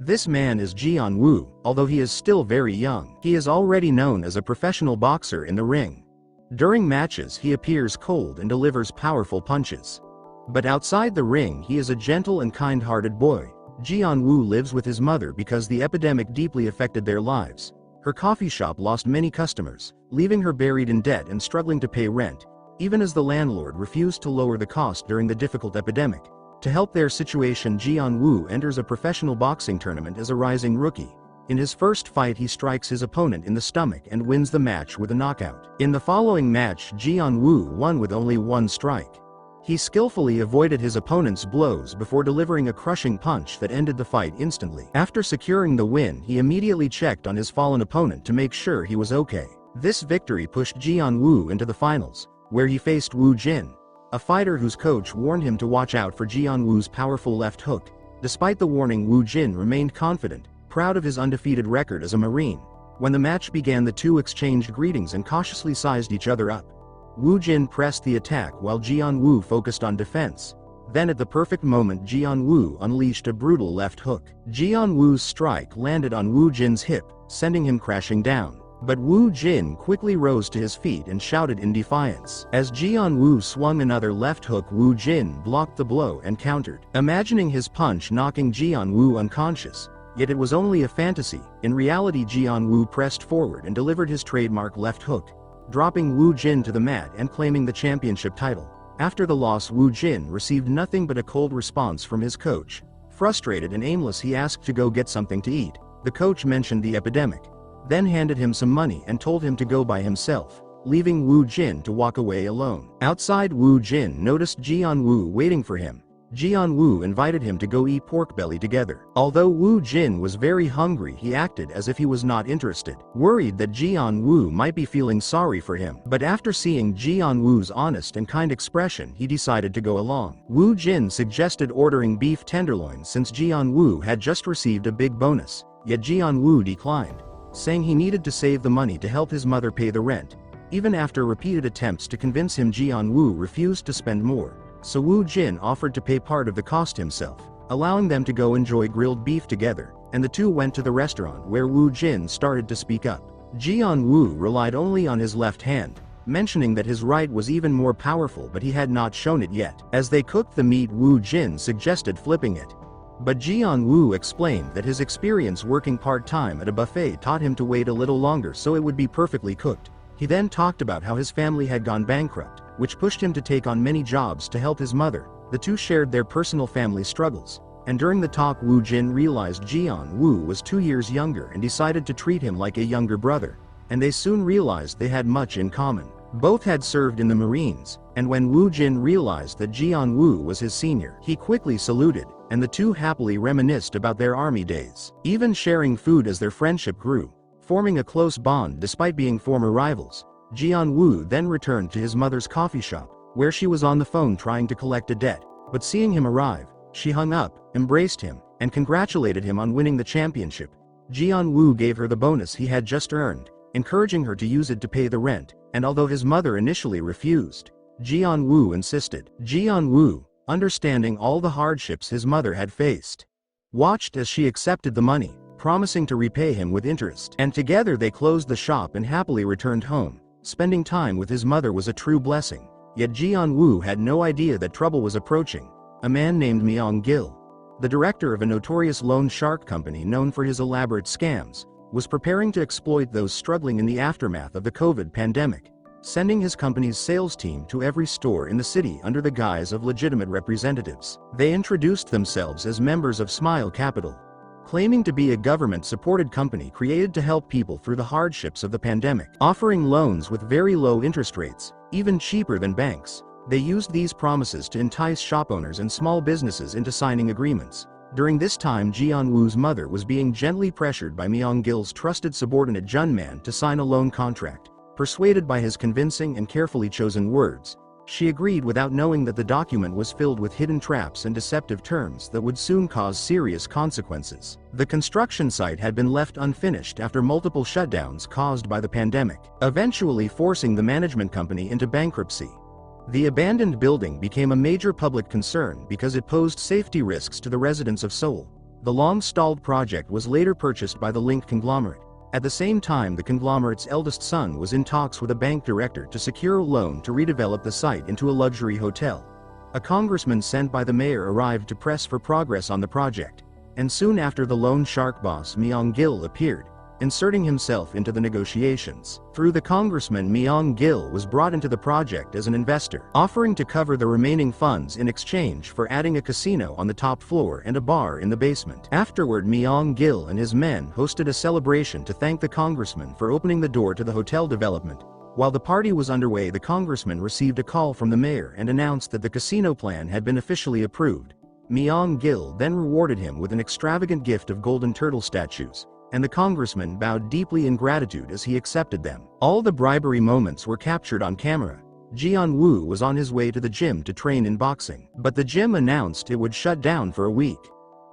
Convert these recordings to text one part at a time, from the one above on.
This man is Jeon-woo, although he is still very young. He is already known as a professional boxer in the ring. During matches he appears cold and delivers powerful punches. But outside the ring he is a gentle and kind-hearted boy. Jeon-woo lives with his mother because the epidemic deeply affected their lives. Her coffee shop lost many customers, leaving her buried in debt and struggling to pay rent, even as the landlord refused to lower the cost during the difficult epidemic. To help their situation, Jeon-woo enters a professional boxing tournament as a rising rookie. In his first fight he strikes his opponent in the stomach and wins the match with a knockout. In the following match Jeon-woo won with only one strike. He skillfully avoided his opponent's blows before delivering a crushing punch that ended the fight instantly. After securing the win he immediately checked on his fallen opponent to make sure he was okay. This victory pushed Jeon-woo into the finals, where he faced Woo-jin, a fighter whose coach warned him to watch out for Jeon-woo's powerful left hook. Despite the warning, Woo-jin remained confident, proud of his undefeated record as a Marine. When the match began the two exchanged greetings and cautiously sized each other up. Woo-jin pressed the attack while Jeon-woo focused on defense. Then at the perfect moment Jeon-woo unleashed a brutal left hook. Jeon-woo's strike landed on Woo-jin's hip, sending him crashing down. But Woo-jin quickly rose to his feet and shouted in defiance. As Jeon-woo swung another left hook, Woo-jin blocked the blow and countered, imagining his punch knocking Jeon-woo unconscious. Yet it was only a fantasy. In reality Jeon-woo pressed forward and delivered his trademark left hook, dropping Woo-jin to the mat and claiming the championship title. After the loss, Woo-jin received nothing but a cold response from his coach. Frustrated and aimless, he asked to go get something to eat. The coach mentioned the epidemic, then handed him some money and told him to go by himself, leaving Woo-jin to walk away alone. Outside, Woo-jin noticed Jeon-woo waiting for him. Jeon-woo invited him to go eat pork belly together. Although Woo-jin was very hungry, he acted as if he was not interested, worried that Jeon-woo might be feeling sorry for him. But after seeing Jeon-woo's honest and kind expression, he decided to go along. Woo-jin suggested ordering beef tenderloin since Jeon-woo had just received a big bonus, yet Jeon-woo declined, saying he needed to save the money to help his mother pay the rent. Even after repeated attempts to convince him, Jeon-woo refused to spend more. So Woo-jin offered to pay part of the cost himself, allowing them to go enjoy grilled beef together, and the two went to the restaurant where Woo-jin started to speak up. Jeon-woo relied only on his left hand, mentioning that his right was even more powerful but he had not shown it yet. As they cooked the meat, Woo-jin suggested flipping it. But Jeon-woo explained that his experience working part-time at a buffet taught him to wait a little longer so it would be perfectly cooked. He then talked about how his family had gone bankrupt, which pushed him to take on many jobs to help his mother. The two shared their personal family struggles, and during the talk Woo-jin realized Jeon-woo was 2 years younger and decided to treat him like a younger brother, and they soon realized they had much in common. Both had served in the Marines, and when Woo-jin realized that Jeon-woo was his senior, he quickly saluted, and the two happily reminisced about their army days, even sharing food as their friendship grew, forming a close bond despite being former rivals. Jeon-woo then returned to his mother's coffee shop, where she was on the phone trying to collect a debt, but seeing him arrive, she hung up, embraced him, and congratulated him on winning the championship. Jeon-woo gave her the bonus he had just earned, encouraging her to use it to pay the rent, and although his mother initially refused, Jeon-woo insisted. Jeon-woo, understanding all the hardships his mother had faced, watched as she accepted the money, promising to repay him with interest, and together they closed the shop and happily returned home. Spending time with his mother was a true blessing, yet Jeon-woo had no idea that trouble was approaching. A man named Myeong-gil, the director of a notorious loan shark company known for his elaborate scams, was preparing to exploit those struggling in the aftermath of the COVID pandemic, sending his company's sales team to every store in the city under the guise of legitimate representatives. They introduced themselves as members of Smile Capital, claiming to be a government-supported company created to help people through the hardships of the pandemic, offering loans with very low interest rates, even cheaper than banks. They used these promises to entice shop owners and small businesses into signing agreements. During this time, Jeon-woo's mother was being gently pressured by Myeong-gil's trusted subordinate Jun-man to sign a loan contract. Persuaded by his convincing and carefully chosen words, she agreed without knowing that the document was filled with hidden traps and deceptive terms that would soon cause serious consequences. The construction site had been left unfinished after multiple shutdowns caused by the pandemic, eventually forcing the management company into bankruptcy. The abandoned building became a major public concern because it posed safety risks to the residents of Seoul. The long-stalled project was later purchased by the linked conglomerate. At the same time, the conglomerate's eldest son was in talks with a bank director to secure a loan to redevelop the site into a luxury hotel. A congressman sent by the mayor arrived to press for progress on the project, and soon after the loan shark boss Myeong-gil appeared, inserting himself into the negotiations. Through the congressman, Myeong-gil was brought into the project as an investor, offering to cover the remaining funds in exchange for adding a casino on the top floor and a bar in the basement. Afterward, Myeong-gil and his men hosted a celebration to thank the congressman for opening the door to the hotel development. While the party was underway, the congressman received a call from the mayor and announced that the casino plan had been officially approved. Myeong-gil then rewarded him with an extravagant gift of golden turtle statues, and the congressman bowed deeply in gratitude as he accepted them. All the bribery moments were captured on camera. Jeon-woo was on his way to the gym to train in boxing, but the gym announced it would shut down for a week,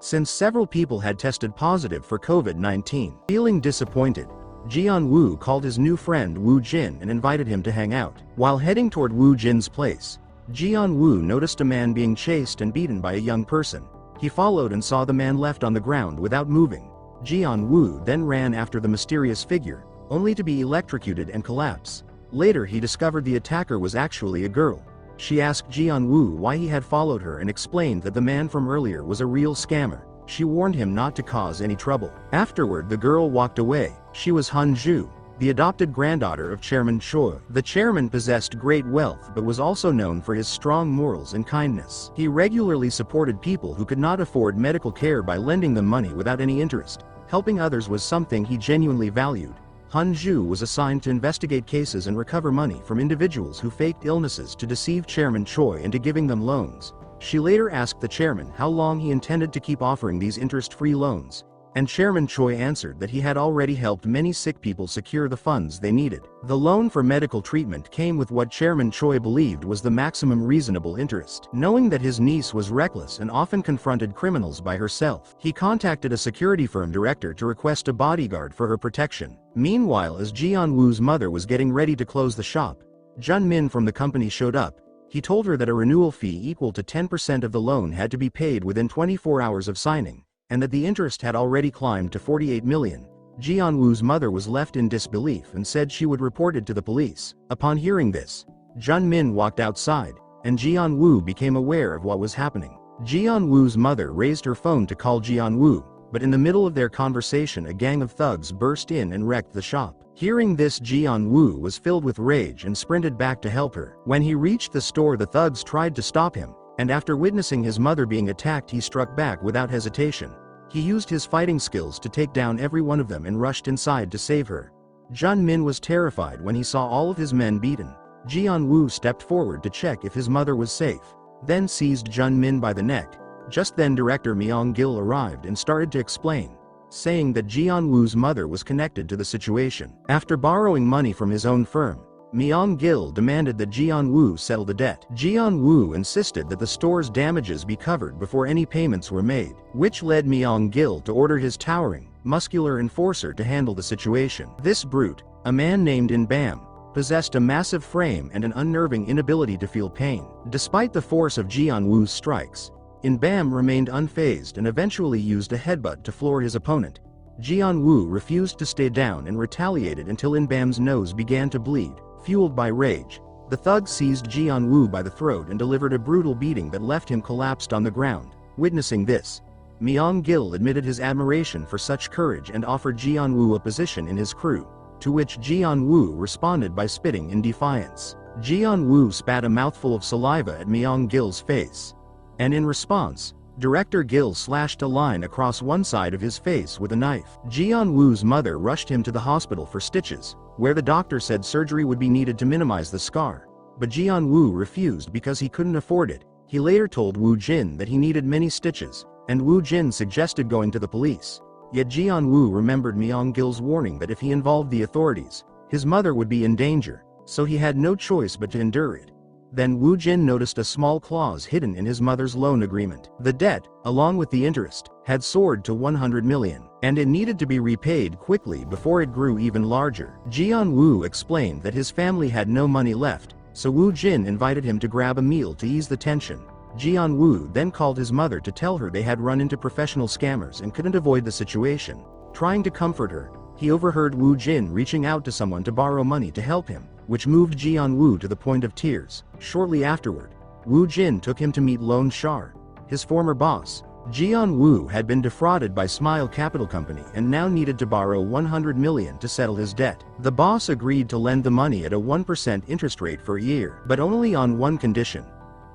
since several people had tested positive for COVID-19. Feeling disappointed, Jeon-woo called his new friend Woo-jin and invited him to hang out. While heading toward Woo-jin's place, Jeon-woo noticed a man being chased and beaten by a young person. He followed and saw the man left on the ground without moving. Jeon-woo then ran after the mysterious figure, only to be electrocuted and collapse. Later he discovered the attacker was actually a girl. She asked Jeon-woo why he had followed her and explained that the man from earlier was a real scammer. She warned him not to cause any trouble. Afterward, the girl walked away. She was Han-ju, the adopted granddaughter of Chairman Choi. The chairman possessed great wealth but was also known for his strong morals and kindness. He regularly supported people who could not afford medical care by lending them money without any interest. Helping others was something he genuinely valued. Han-ju was assigned to investigate cases and recover money from individuals who faked illnesses to deceive Chairman Choi into giving them loans. She later asked the chairman how long he intended to keep offering these interest-free loans, and Chairman Choi answered that he had already helped many sick people secure the funds they needed. The loan for medical treatment came with what Chairman Choi believed was the maximum reasonable interest. Knowing that his niece was reckless and often confronted criminals by herself, he contacted a security firm director to request a bodyguard for her protection. Meanwhile, as Jeon-woo's mother was getting ready to close the shop, Jun-min from the company showed up. He told her that a renewal fee equal to 10% of the loan had to be paid within 24 hours of signing, and that the interest had already climbed to 48 million. Jeon-woo's mother was left in disbelief and said she would report it to the police. Upon hearing this, Jun-min walked outside, and Jeon-woo became aware of what was happening. Jeon-woo's mother raised her phone to call Jeon-woo, but in the middle of their conversation a gang of thugs burst in and wrecked the shop. Hearing this, Jeon-woo was filled with rage and sprinted back to help her. When he reached the store, the thugs tried to stop him, and after witnessing his mother being attacked, he struck back without hesitation. He used his fighting skills to take down every one of them and rushed inside to save her. Jun-min was terrified when he saw all of his men beaten. Jeon-woo stepped forward to check if his mother was safe, then seized Jun-min by the neck. Just then director Myeong-gil arrived and started to explain, saying that Jeon-woo's mother was connected to the situation. After borrowing money from his own firm, Myeong-gil demanded that Jeon-woo settle the debt. Jeon-woo insisted that the store's damages be covered before any payments were made, which led Myeong-gil to order his towering, muscular enforcer to handle the situation. This brute, a man named In-bam, possessed a massive frame and an unnerving inability to feel pain. Despite the force of Jeon-woo's strikes, In-bam remained unfazed and eventually used a headbutt to floor his opponent. Jeon-woo refused to stay down and retaliated until In-bam's nose began to bleed. Fueled by rage, the thug seized Jeon-woo by the throat and delivered a brutal beating that left him collapsed on the ground. Witnessing this, Myeong-gil admitted his admiration for such courage and offered Jeon-woo a position in his crew, to which Jeon-woo responded by spitting in defiance. Jeon-woo spat a mouthful of saliva at Myeong-gil's face, and in response, Director Gil slashed a line across one side of his face with a knife. Jeon-woo's mother rushed him to the hospital for stitches, where the doctor said surgery would be needed to minimize the scar. But Jeon-woo refused because he couldn't afford it. He later told Woo-jin that he needed many stitches, and Woo-jin suggested going to the police. Yet Jeon-woo remembered Myeong-gil's warning that if he involved the authorities, his mother would be in danger, so he had no choice but to endure it. Then Woo-jin noticed a small clause hidden in his mother's loan agreement. The debt, along with the interest, had soared to 100 million, and it needed to be repaid quickly before it grew even larger. Jeon-woo explained that his family had no money left, so Woo-jin invited him to grab a meal to ease the tension. Geon-woo then called his mother to tell her they had run into professional scammers and couldn't avoid the situation. Trying to comfort her, he overheard Woo-jin reaching out to someone to borrow money to help him, which moved Geon-woo to the point of tears. Shortly afterward, Woo-jin took him to meet Loan Shar, his former boss. Geon-woo had been defrauded by Smile Capital Company and now needed to borrow 100 million to settle his debt. The boss agreed to lend the money at a 1% interest rate for a year, but only on one condition.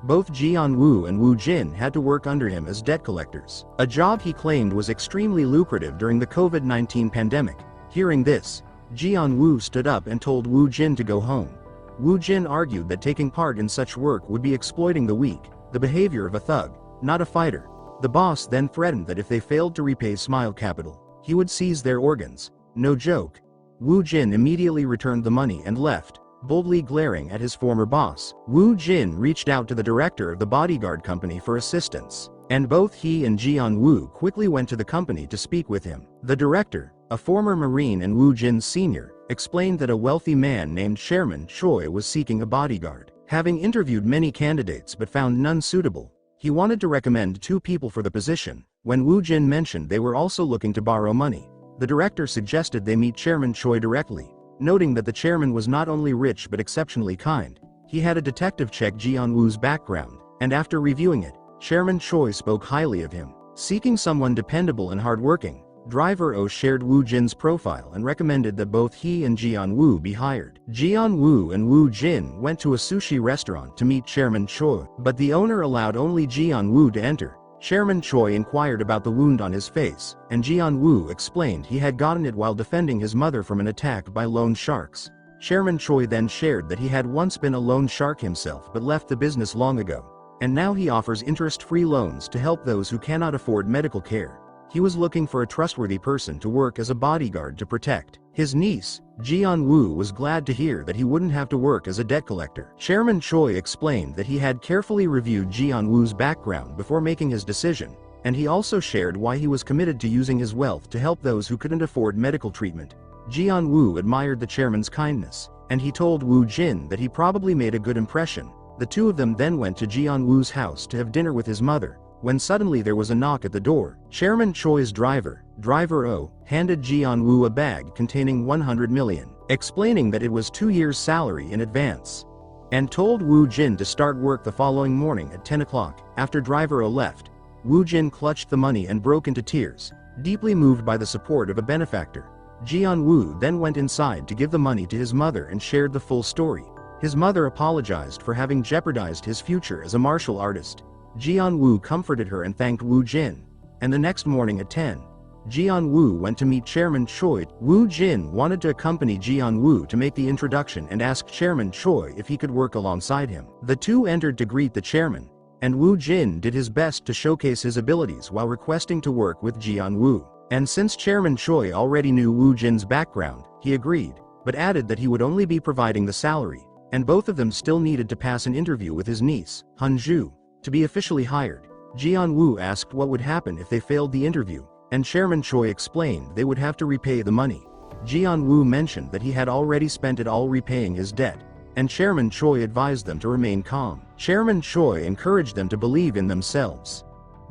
Both Geon-woo and Woo-jin had to work under him as debt collectors, a job he claimed was extremely lucrative during the COVID-19 pandemic. Hearing this, Geon-woo stood up and told Woo-jin to go home. Woo-jin argued that taking part in such work would be exploiting the weak, the behavior of a thug, not a fighter. The boss then threatened that if they failed to repay Smile Capital, he would seize their organs. No joke. Woo-jin immediately returned the money and left, boldly glaring at his former boss. Woo-jin reached out to the director of the bodyguard company for assistance, and both he and Geon-woo quickly went to the company to speak with him. The director, a former Marine and Woo-jin's senior, explained that a wealthy man named Chairman Choi was seeking a bodyguard. Having interviewed many candidates but found none suitable, he wanted to recommend 2 people for the position. When Woo-jin mentioned they were also looking to borrow money, the director suggested they meet Chairman Choi directly, noting that the chairman was not only rich but exceptionally kind. He had a detective check Geon-woo's background, and after reviewing it, Chairman Choi spoke highly of him. Seeking someone dependable and hardworking, Driver O shared Woo-jin's profile and recommended that both he and Geon-woo be hired. Geon-woo and Woo-jin went to a sushi restaurant to meet Chairman Choi, but the owner allowed only Geon-woo to enter. Chairman Choi inquired about the wound on his face, and Geon-woo explained he had gotten it while defending his mother from an attack by loan sharks. Chairman Choi then shared that he had once been a loan shark himself but left the business long ago, and now he offers interest-free loans to help those who cannot afford medical care. He was looking for a trustworthy person to work as a bodyguard to protect his niece. Geon-woo was glad to hear that he wouldn't have to work as a debt collector. Chairman Choi explained that he had carefully reviewed Geon-woo's background before making his decision, and he also shared why he was committed to using his wealth to help those who couldn't afford medical treatment. Geon-woo admired the chairman's kindness, and he told Woo-jin that he probably made a good impression. The two of them then went to Geon-woo's house to have dinner with his mother, when suddenly there was a knock at the door. Chairman Choi's driver, Driver O, handed Geon-woo a bag containing 100 million, explaining that it was 2 years' salary in advance, and told Woo-jin to start work the following morning at 10 o'clock. After Driver O left, Woo-jin clutched the money and broke into tears, deeply moved by the support of a benefactor. Geon-woo then went inside to give the money to his mother and shared the full story. His mother apologized for having jeopardized his future as a martial artist. Geon-woo comforted her and thanked Woo-jin, and the next morning at 10, Geon-woo went to meet Chairman Choi. Woo-jin wanted to accompany Geon-woo to make the introduction and asked Chairman Choi if he could work alongside him. The two entered to greet the chairman, and Woo-jin did his best to showcase his abilities while requesting to work with Geon-woo. And since Chairman Choi already knew Woo-jin's background, he agreed, but added that he would only be providing the salary, and both of them still needed to pass an interview with his niece, Han-ju, to be officially hired. Geon-woo asked what would happen if they failed the interview, and Chairman Choi explained they would have to repay the money. Geon-woo mentioned that he had already spent it all repaying his debt, and Chairman Choi advised them to remain calm. Chairman Choi encouraged them to believe in themselves,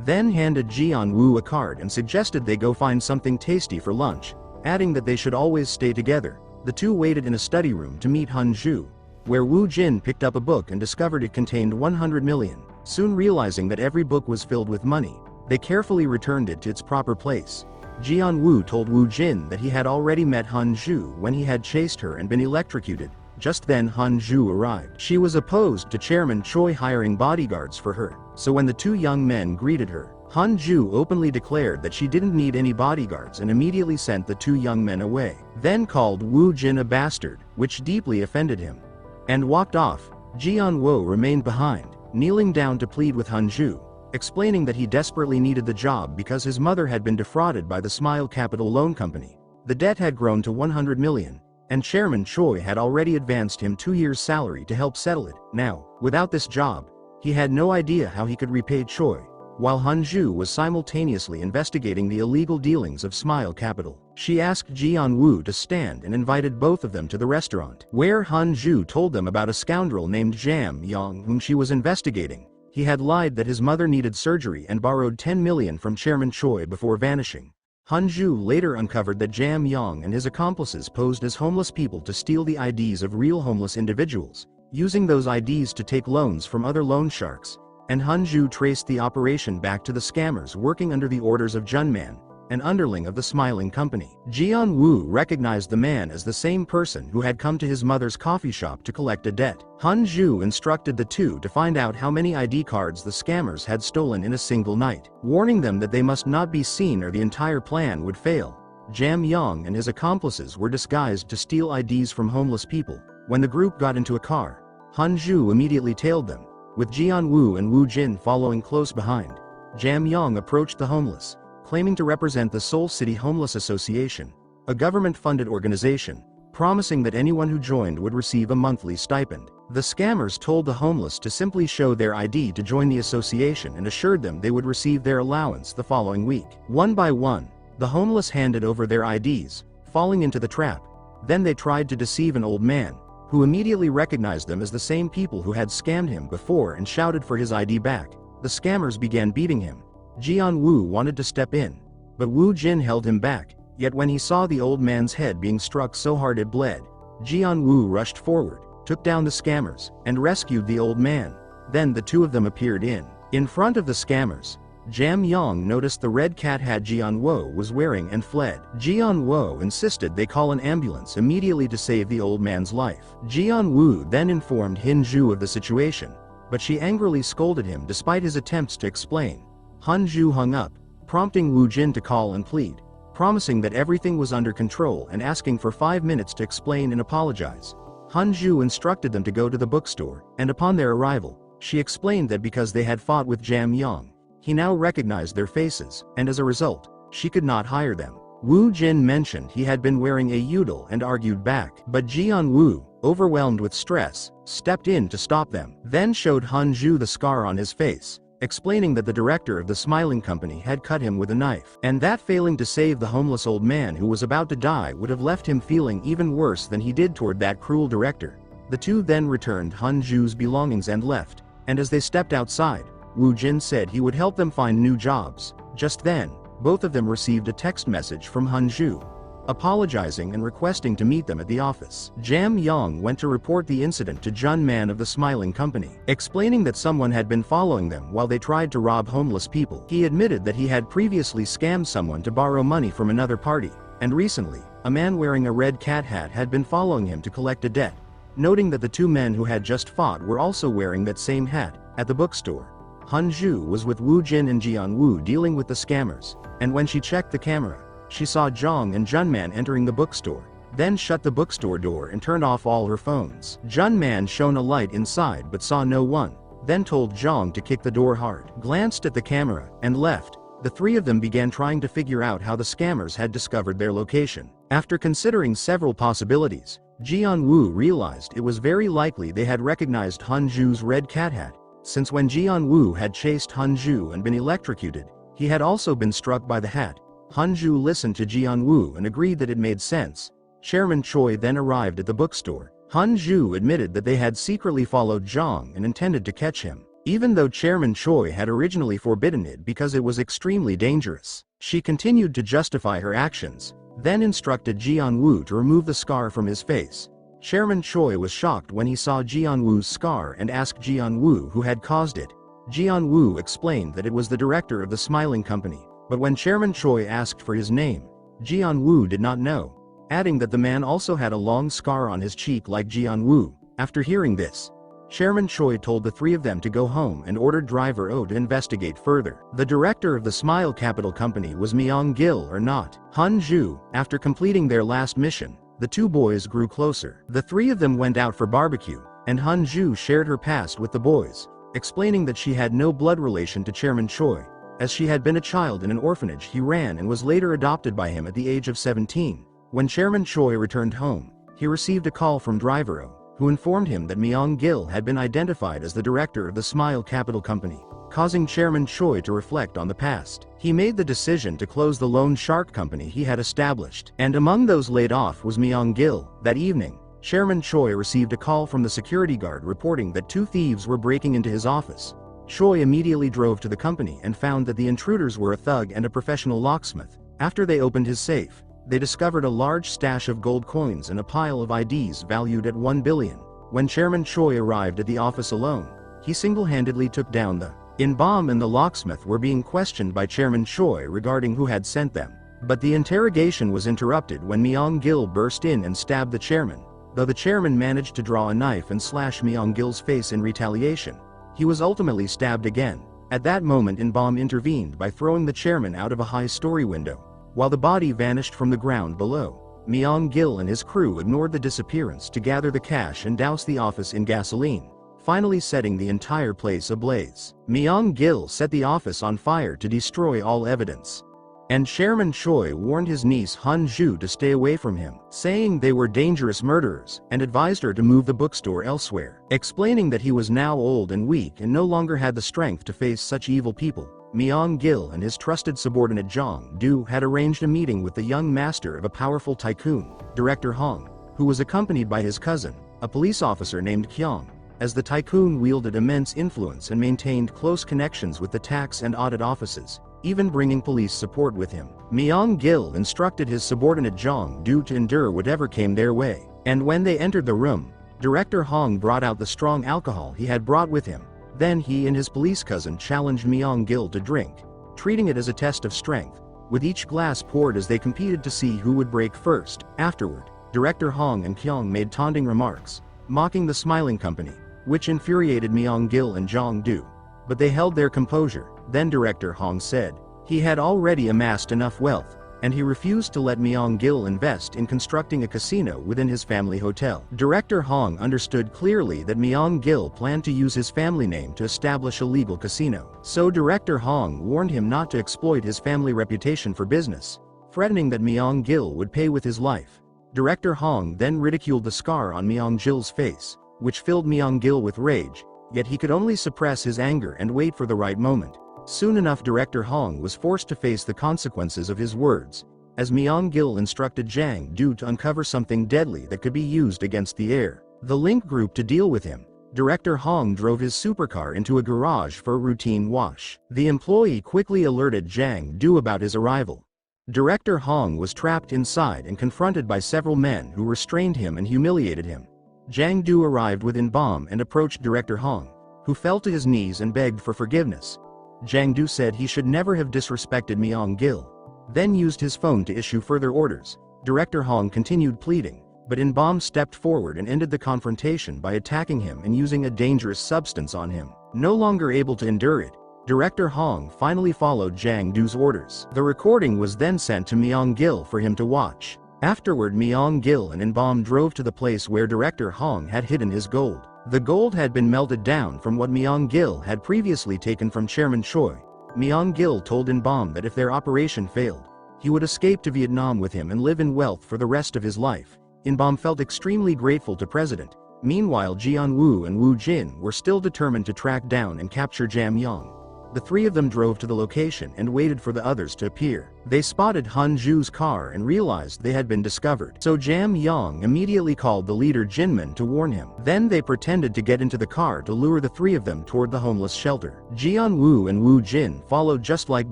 then handed Geon-woo a card and suggested they go find something tasty for lunch, adding that they should always stay together. The two waited in a study room to meet Han-ju, where Woo-jin picked up a book and discovered it contained 100 million. Soon realizing that every book was filled with money, they carefully returned it to its proper place. Geon-woo told Woo-jin that he had already met Han-ju when he had chased her and been electrocuted. Just then Han-ju arrived. She was opposed to Chairman Choi hiring bodyguards for her, so when the two young men greeted her, Han-ju openly declared that she didn't need any bodyguards and immediately sent the two young men away, then called Woo-jin a bastard, which deeply offended him, and walked off. Geon-woo remained behind, kneeling down to plead with Han-ju, explaining that he desperately needed the job because his mother had been defrauded by the Smile Capital Loan Company. The debt had grown to 100 million, and Chairman Choi had already advanced him 2 years' salary to help settle it. Now, without this job, he had no idea how he could repay Choi, while Han-ju was simultaneously investigating the illegal dealings of Smile Capital. She asked Geon-woo to stand and invited both of them to the restaurant, where Han-ju told them about a scoundrel named Jam Yong whom she was investigating. He had lied that his mother needed surgery and borrowed 10 million from Chairman Choi before vanishing. Hun-joo later uncovered that Jam Yong and his accomplices posed as homeless people to steal the IDs of real homeless individuals, using those IDs to take loans from other loan sharks, and Hun-joo traced the operation back to the scammers working under the orders of Junman, an underling of the Smiling Company. Jeon-woo recognized the man as the same person who had come to his mother's coffee shop to collect a debt. Hun-joo instructed the two to find out how many ID cards the scammers had stolen in a single night, warning them that they must not be seen or the entire plan would fail. Jam Yong and his accomplices were disguised to steal IDs from homeless people. When the group got into a car, Hun-joo immediately tailed them, with Geon-woo and Woo-jin following close behind. Jam Yong approached the homeless, claiming to represent the Seoul City Homeless Association, a government-funded organization, promising that anyone who joined would receive a monthly stipend. The scammers told the homeless to simply show their ID to join the association and assured them they would receive their allowance the following week. One by one, the homeless handed over their IDs, falling into the trap. Then they tried to deceive an old man, who immediately recognized them as the same people who had scammed him before and shouted for his ID back. The scammers began beating him. Jeon-woo wanted to step in, but Woo-jin held him back, yet when he saw the old man's head being struck so hard it bled, Jeon-woo rushed forward, took down the scammers, and rescued the old man. Then the two of them appeared in front of the scammers. Jam Yong noticed the red cat hat Jeon-woo was wearing and fled. Jeon-woo insisted they call an ambulance immediately to save the old man's life. Jeon-woo then informed Hin-joo of the situation, but she angrily scolded him despite his attempts to explain. Hun-joo hung up, prompting Woo-jin to call and plead, promising that everything was under control and asking for 5 minutes to explain and apologize. Hun-joo instructed them to go to the bookstore, and upon their arrival, she explained that because they had fought with Jam Yong, he now recognized their faces, and as a result, she could not hire them. Woo-jin mentioned he had been wearing a udel and argued back, but Jeon-woo, overwhelmed with stress, stepped in to stop them, then showed Hun-joo the scar on his face, explaining that the director of the Smiling Company had cut him with a knife, and that failing to save the homeless old man who was about to die would have left him feeling even worse than he did toward that cruel director. The two then returned Hun-joo's belongings and left, and as they stepped outside, Woo-jin said he would help them find new jobs. Just then, both of them received a text message from Hun-joo, apologizing and requesting to meet them at the office. Jam Yong went to report the incident to Junman of the Smiling Company, explaining that someone had been following them while they tried to rob homeless people. He admitted that he had previously scammed someone to borrow money from another party, and recently, a man wearing a red cat hat had been following him to collect a debt, noting that the two men who had just fought were also wearing that same hat. At the bookstore, Hun-joo was with Woo-jin and Jeon-woo dealing with the scammers, and when she checked the camera, she saw Jong and Junman entering the bookstore, then shut the bookstore door and turned off all her phones. Junman shone a light inside but saw no one, then told Jong to kick the door hard, glanced at the camera, and left. The three of them began trying to figure out how the scammers had discovered their location. After considering several possibilities, Jeon-woo realized it was very likely they had recognized Hun-joo's red cat hat, since when Jeon-woo had chased Hun-joo and been electrocuted, he had also been struck by the hat. Hun-joo listened to Jeon-woo and agreed that it made sense. Chairman Choi then arrived at the bookstore. Hun-joo admitted that they had secretly followed Jong and intended to catch him, even though Chairman Choi had originally forbidden it because it was extremely dangerous. She continued to justify her actions, then instructed Jeon-woo to remove the scar from his face. Chairman Choi was shocked when he saw Jeon-woo's scar and asked Jeon-woo who had caused it. Jeon-woo explained that it was the director of the Smiling Company, but when Chairman Choi asked for his name, Jeon-woo did not know, adding that the man also had a long scar on his cheek like Jeon-woo. After hearing this, Chairman Choi told the three of them to go home and ordered Driver O to investigate further. The director of the Smile Capital Company was Myeong-gil or not. Hun-joo. After completing their last mission, the two boys grew closer. The three of them went out for barbecue, and Hun-joo shared her past with the boys, explaining that she had no blood relation to Chairman Choi. As she had been a child in an orphanage, he ran and was later adopted by him at the age of 17. When Chairman Choi returned home, he received a call from Driver O, who informed him that Myeong-gil had been identified as the director of the Smile Capital Company, causing Chairman Choi to reflect on the past. He made the decision to close the loan shark company he had established, and among those laid off was Myeong-gil. That evening, Chairman Choi received a call from the security guard reporting that two thieves were breaking into his office. Choi immediately drove to the company and found that the intruders were a thug and a professional locksmith. After they opened his safe, they discovered a large stash of gold coins and a pile of IDs valued at 1 billion. When Chairman Choi arrived at the office alone, he single-handedly took down the In-bomb and the locksmith were being questioned by Chairman Choi regarding who had sent them. But the interrogation was interrupted when Myeong-gil burst in and stabbed the chairman. Though the chairman managed to draw a knife and slash Myeong-gil's face in retaliation, he was ultimately stabbed again. At that moment In-bomb intervened by throwing the chairman out of a high-story window. While the body vanished from the ground below, Myeong-gil and his crew ignored the disappearance to gather the cash and douse the office in gasoline, finally setting the entire place ablaze. Myeong-gil set the office on fire to destroy all evidence. And Chairman Choi warned his niece Han-ju to stay away from him, saying they were dangerous murderers, and advised her to move the bookstore elsewhere. Explaining that he was now old and weak and no longer had the strength to face such evil people, Myeong-gil and his trusted subordinate Jeong-woo had arranged a meeting with the young master of a powerful tycoon, Director Hong, who was accompanied by his cousin, a police officer named Kyung, as the tycoon wielded immense influence and maintained close connections with the tax and audit offices, even bringing police support with him. Myeong-gil instructed his subordinate Jeong-woo to endure whatever came their way, and when they entered the room, Director Hong brought out the strong alcohol he had brought with him. Then he and his police cousin challenged Myeong-gil to drink, treating it as a test of strength, with each glass poured as they competed to see who would break first. Afterward, Director Hong and Kyung made taunting remarks, mocking the smiling company, which infuriated Myeong-gil and Jeong-woo. But they held their composure. Then Director Hong said he had already amassed enough wealth, and he refused to let Myeong-gil invest in constructing a casino within his family hotel. Director Hong understood clearly that Myeong-gil planned to use his family name to establish a legal casino. So Director Hong warned him not to exploit his family reputation for business, threatening that Myeong-gil would pay with his life. Director Hong then ridiculed the scar on Myeong-gil's face, which filled Myeong-gil with rage, yet he could only suppress his anger and wait for the right moment. Soon enough Director Hong was forced to face the consequences of his words, as Myeong-gil instructed Jeong-woo to uncover something deadly that could be used against the heir. The Link Group to deal with him. Director Hong drove his supercar into a garage for a routine wash. The employee quickly alerted Jeong-woo about his arrival. Director Hong was trapped inside and confronted by several men who restrained him and humiliated him. Jeong-woo arrived with In-bomb and approached Director Hong, who fell to his knees and begged for forgiveness. Jeong-woo said he should never have disrespected Myeong-gil, then used his phone to issue further orders. Director Hong continued pleading, but In-bomb stepped forward and ended the confrontation by attacking him and using a dangerous substance on him. No longer able to endure it, Director Hong finally followed Jeong-woo's orders. The recording was then sent to Myeong-gil for him to watch. Afterward Myeong-gil and In-bomb drove to the place where Director Hong had hidden his gold. The gold had been melted down from what Myeong-gil had previously taken from Chairman Choi. Myeong-gil told In-bomb that if their operation failed, he would escape to Vietnam with him and live in wealth for the rest of his life. In-bomb felt extremely grateful to President. Meanwhile Geon-woo and Woo-jin were still determined to track down and capture Jam-young. The three of them drove to the location and waited for the others to appear. They spotted Han-ju's car and realized they had been discovered. So Jam-young immediately called the leader Jinmin to warn him. Then they pretended to get into the car to lure the three of them toward the homeless shelter. Geon-woo and Woo-jin followed just like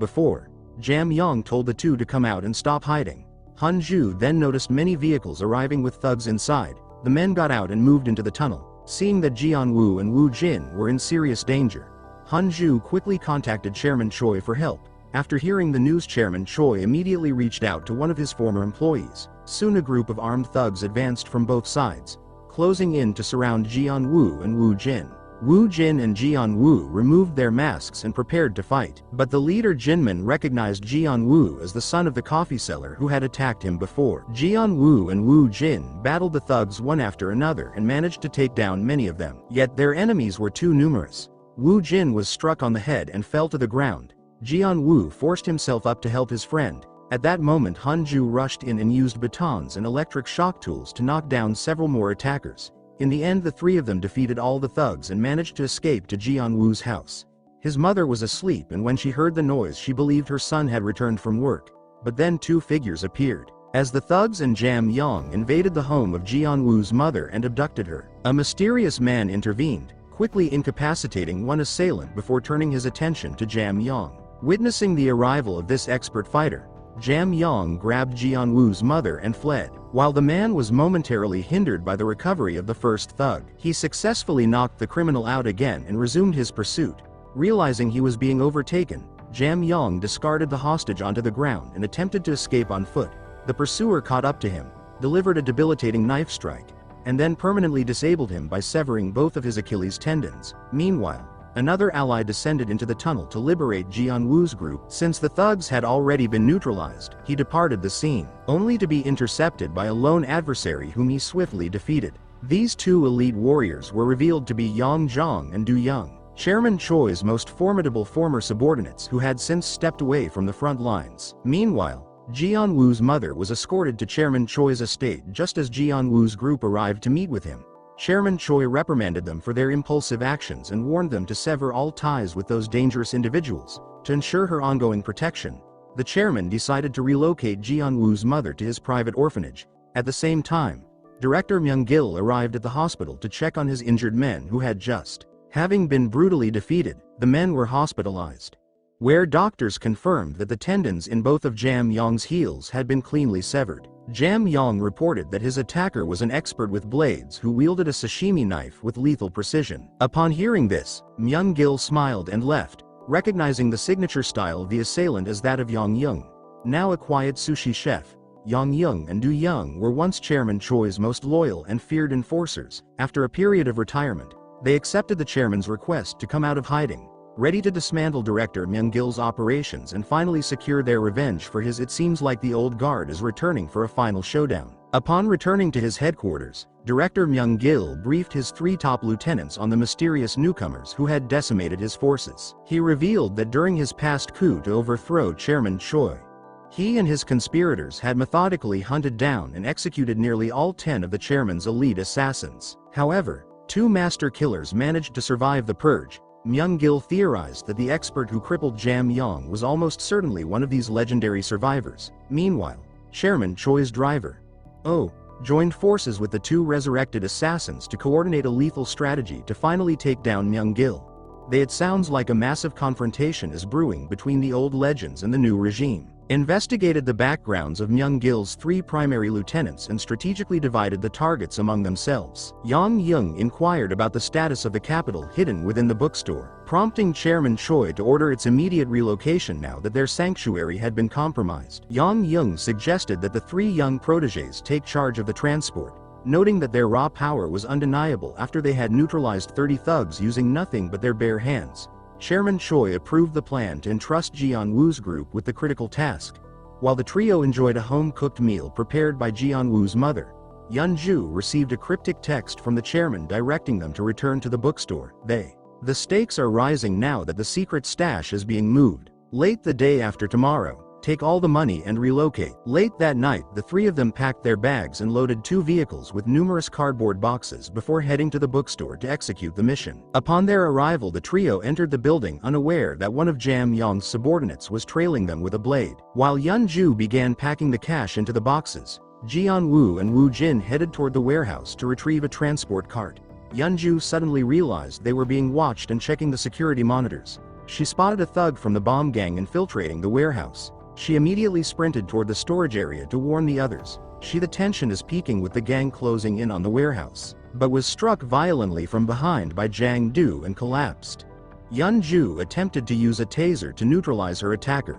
before. Jam-young told the two to come out and stop hiding. Han-ju then noticed many vehicles arriving with thugs inside. The men got out and moved into the tunnel. Seeing that Geon-woo and Woo-jin were in serious danger, Han-ju quickly contacted Chairman Choi for help. After hearing the news, Chairman Choi immediately reached out to one of his former employees. Soon a group of armed thugs advanced from both sides, closing in to surround Geon-woo and Woo-jin. Woo-jin and Geon-woo removed their masks and prepared to fight. But the leader Jinmin recognized Geon-woo as the son of the coffee seller who had attacked him before. Geon-woo and Woo-jin battled the thugs one after another and managed to take down many of them. Yet their enemies were too numerous. Woo-jin was struck on the head and fell to the ground. Geon-woo forced himself up to help his friend. At that moment Han-ju rushed in and used batons and electric shock tools to knock down several more attackers. In the end the three of them defeated all the thugs and managed to escape to Geon-woo's house. His mother was asleep and when she heard the noise she believed her son had returned from work. But then two figures appeared. As the thugs and Jam-young invaded the home of Geon-woo's mother and abducted her, a mysterious man intervened, quickly incapacitating one assailant before turning his attention to Jam Yong. Witnessing the arrival of this expert fighter, Jam Yong grabbed Jeon-woo's mother and fled. While the man was momentarily hindered by the recovery of the first thug, he successfully knocked the criminal out again and resumed his pursuit. Realizing he was being overtaken, Jam Yong discarded the hostage onto the ground and attempted to escape on foot. The pursuer caught up to him, delivered a debilitating knife strike, and then permanently disabled him by severing both of his Achilles tendons. Meanwhile, another ally descended into the tunnel to liberate Jeon-woo's group. Since the thugs had already been neutralized, he departed the scene, only to be intercepted by a lone adversary whom he swiftly defeated. These two elite warriors were revealed to be Yang Jong and Du Young, Chairman Choi's most formidable former subordinates who had since stepped away from the front lines. Meanwhile, Jeon-woo's mother was escorted to Chairman Choi's estate just as Jeon-woo's group arrived to meet with him. Chairman Choi reprimanded them for their impulsive actions and warned them to sever all ties with those dangerous individuals. To ensure her ongoing protection, the chairman decided to relocate Jeon-woo's mother to his private orphanage. At the same time, Director Myeong-gil arrived at the hospital to check on his injured men who had just having been brutally defeated. The men were hospitalized, where doctors confirmed that the tendons in both of Jam Yong's heels had been cleanly severed. Jam Yong reported that his attacker was an expert with blades who wielded a sashimi knife with lethal precision. Upon hearing this, Myeong-gil smiled and left, recognizing the signature style of the assailant as that of Yang Young. Now a quiet sushi chef, Yang Young and Du Young were once Chairman Choi's most loyal and feared enforcers. After a period of retirement, they accepted the chairman's request to come out of hiding, ready to dismantle Director Myeong-gil's operations and finally secure their revenge for his. It seems like the old guard is returning for a final showdown. Upon returning to his headquarters, Director Myeong-gil briefed his three top lieutenants on the mysterious newcomers who had decimated his forces. He revealed that during his past coup to overthrow Chairman Choi, he and his conspirators had methodically hunted down and executed nearly all 10 of the chairman's elite assassins. However, 2 master killers managed to survive the purge. Myeong-gil theorized that the expert who crippled Jam Yong was almost certainly one of these legendary survivors. Meanwhile, Chairman Choi's driver, Oh, joined forces with the 2 resurrected assassins to coordinate a lethal strategy to finally take down Myeong-gil. It sounds like a massive confrontation is brewing between the old legends and the new regime. Investigated the backgrounds of Myeong-gil's 3 primary lieutenants and strategically divided the targets among themselves. Yang Young inquired about the status of the capital hidden within the bookstore, prompting Chairman Choi to order its immediate relocation now that their sanctuary had been compromised. Yang Young suggested that the 3 young protégés take charge of the transport, noting that their raw power was undeniable after they had neutralized 30 thugs using nothing but their bare hands. Chairman Choi approved the plan to entrust Jeon-woo's group with the critical task. While the trio enjoyed a home-cooked meal prepared by Jeon-woo's mother, Yeon-ju received a cryptic text from the chairman directing them to return to the bookstore. The stakes are rising now that the secret stash is being moved. Late the day after tomorrow, take all the money and relocate. Late that night, the 3 of them packed their bags and loaded 2 vehicles with numerous cardboard boxes before heading to the bookstore to execute the mission. Upon their arrival, the trio entered the building unaware that one of Jam Yong's subordinates was trailing them with a blade. While Yeon-ju began packing the cash into the boxes, Geon-woo and Woo-jin headed toward the warehouse to retrieve a transport cart. Yeon-ju suddenly realized they were being watched and checking the security monitors. She spotted a thug from the bomb gang infiltrating the warehouse. She immediately sprinted toward the storage area to warn the others. The tension is peaking with the gang closing in on the warehouse, but was struck violently from behind by Jang Do and collapsed. Yeon-ju attempted to use a taser to neutralize her attacker,